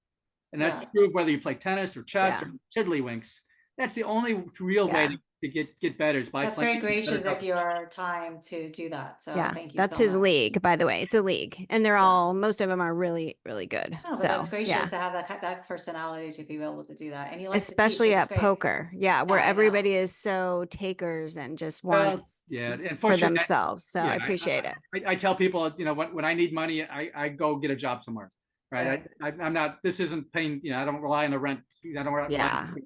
And that's true of whether you play tennis or chess or tiddlywinks. That's the only real way to get better is by That's playing. very gracious of your time to do that. So yeah, thank you. that's so his much. league, by the way. It's a league, and they're all, most of them are really, really good. No, but So that's gracious yeah, to have that personality to be able to do that. And you like especially to teach, at which is great. poker. Yeah, where Yeah, I know. everybody is so takers and just wants And for themselves. So I appreciate it. I tell people, when I need money, I go get a job somewhere. Right. I'm not, this isn't paying, I don't rely on the rent. I don't rely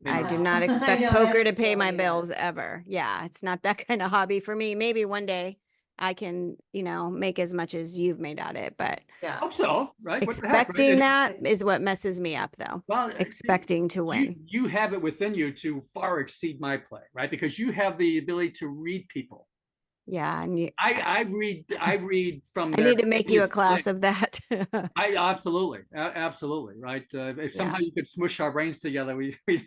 I do No. not I expect know, poker to that's pay the my way it bills is. ever. Yeah, it's not that kind of hobby for me. Maybe one day I can, make as much as you've made at it, but Yeah. hope so, right? What the heck, right? expecting that is what messes me up though. Well, Expecting to win. You have it within you to far exceed my play, right? Because you have the ability to read people. Yeah, and I read from. I need to make you a class of that. I absolutely, right. If somehow you could smush our brains together, we would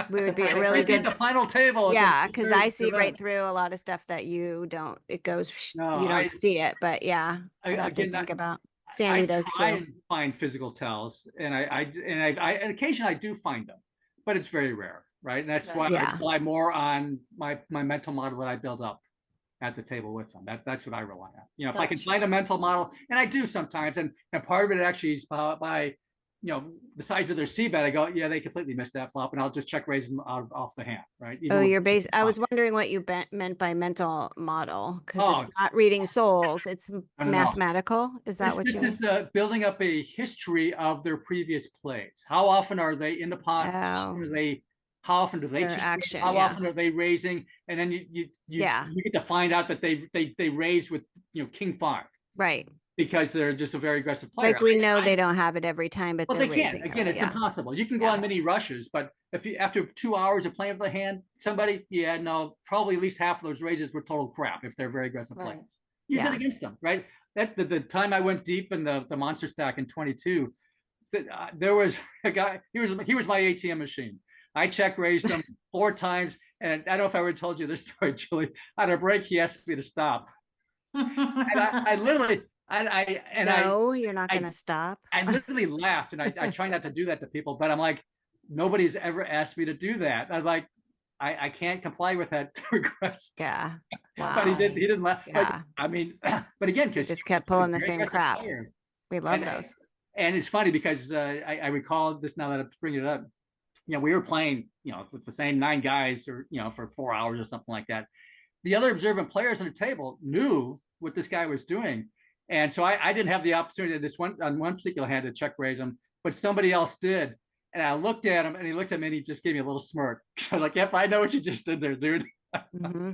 be a We really we see good. the final table. Yeah, because I see right through a lot of stuff that you don't. It goes. No, you don't see it, but yeah, I'd have to again, think about. Sandy does try too. and find physical tells, and and occasionally I do find them, but it's very rare, right? And that's why I rely more on my mental model that I build up at the table with them. That's what I rely on. If I can find a mental model, and I do sometimes, and part of it actually is by the size of their c-bet, I go, yeah, they completely missed that flop, and I'll just check raise them off the hand, right? You're base. I was wondering what you meant by mental model, because it's not reading souls; it's mathematical. Is that what you mean? This is building up a history of their previous plays. How often are they in the pot? How often do they cheat? How often are they raising? And then you get to find out that they raise with King 5, right? Because they're just a very aggressive player. Like we know they don't have it every time, but they're raising. Again, it's impossible. You can go on many rushes, but if you after 2 hours of playing with the hand, probably at least half of those raises were total crap if they're very aggressive players. Use it against them, right? That the time I went deep in the monster stack in 22, there was a guy. He was my ATM machine. I check raised him 4 times, and I don't know if I ever told you this story, Julie. On a break, he asked me to stop, and I literally. You're not going to stop. I literally laughed, and I try not to do that to people, but I'm like, nobody's ever asked me to do that. I'm like, I can't comply with that request. Yeah. Wow. But he didn't laugh. Yeah. I mean, but again, because just kept pulling the same crap. We love those. And it's funny because I recall this now that I'm bringing it up. We were playing, with the same 9 guys or, for 4 hours or something like that. The other observant players on the table knew what this guy was doing. And so I didn't have the opportunity on one particular hand to check raise him, but somebody else did. And I looked at him, and he looked at me, and he just gave me a little smirk. I was like, yep, I know what you just did there, dude. Mm-hmm.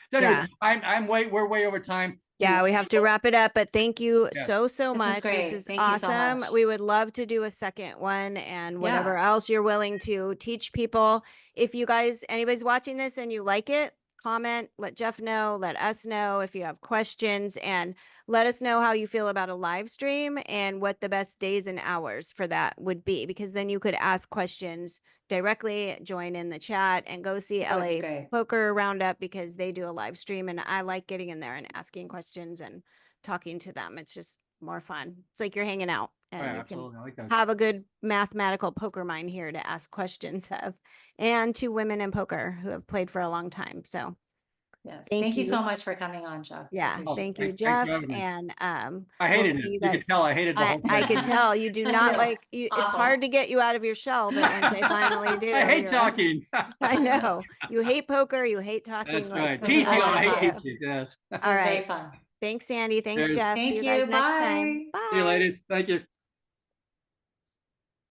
So anyways, we're way over time. Yeah, we have to wrap it up, but thank you so much. This is thank awesome. You so much. We would love to do a second one, and whatever else you're willing to teach people. If you guys, anybody's watching this and you like it, comment, let Jeff know, let us know if you have questions, and let us know how you feel about a live stream and what the best days and hours for that would be, because then you could ask questions directly, join in the chat, and go see LA Poker Roundup, because they do a live stream, and I like getting in there and asking questions and talking to them. It's just more fun. It's like you're hanging out Oh, and yeah, you can absolutely. I like that. have a good mathematical poker mind here to ask questions of, and two women in poker who have played for a long time. So Yes. Thank Thank you you. so much for coming on, Jeff. yeah, Appreciate thank it. you, Thanks for Jeff. having me. And I we'll hated see it. you You guys. could tell I hated the whole thing. I could tell you do I not know. like you. It's Awful. hard to get you out of your shell, but once I finally do, I hate you're- talking. I know you hate poker. You hate talking. That's right. this is Teaching, all I you hate do. teaching. Yes. It All was very right. fun. Thanks, Sandy. Thanks, Cheers. Jeff. See Thank you guys you. next time. Bye. Bye. See you ladies. Thank you.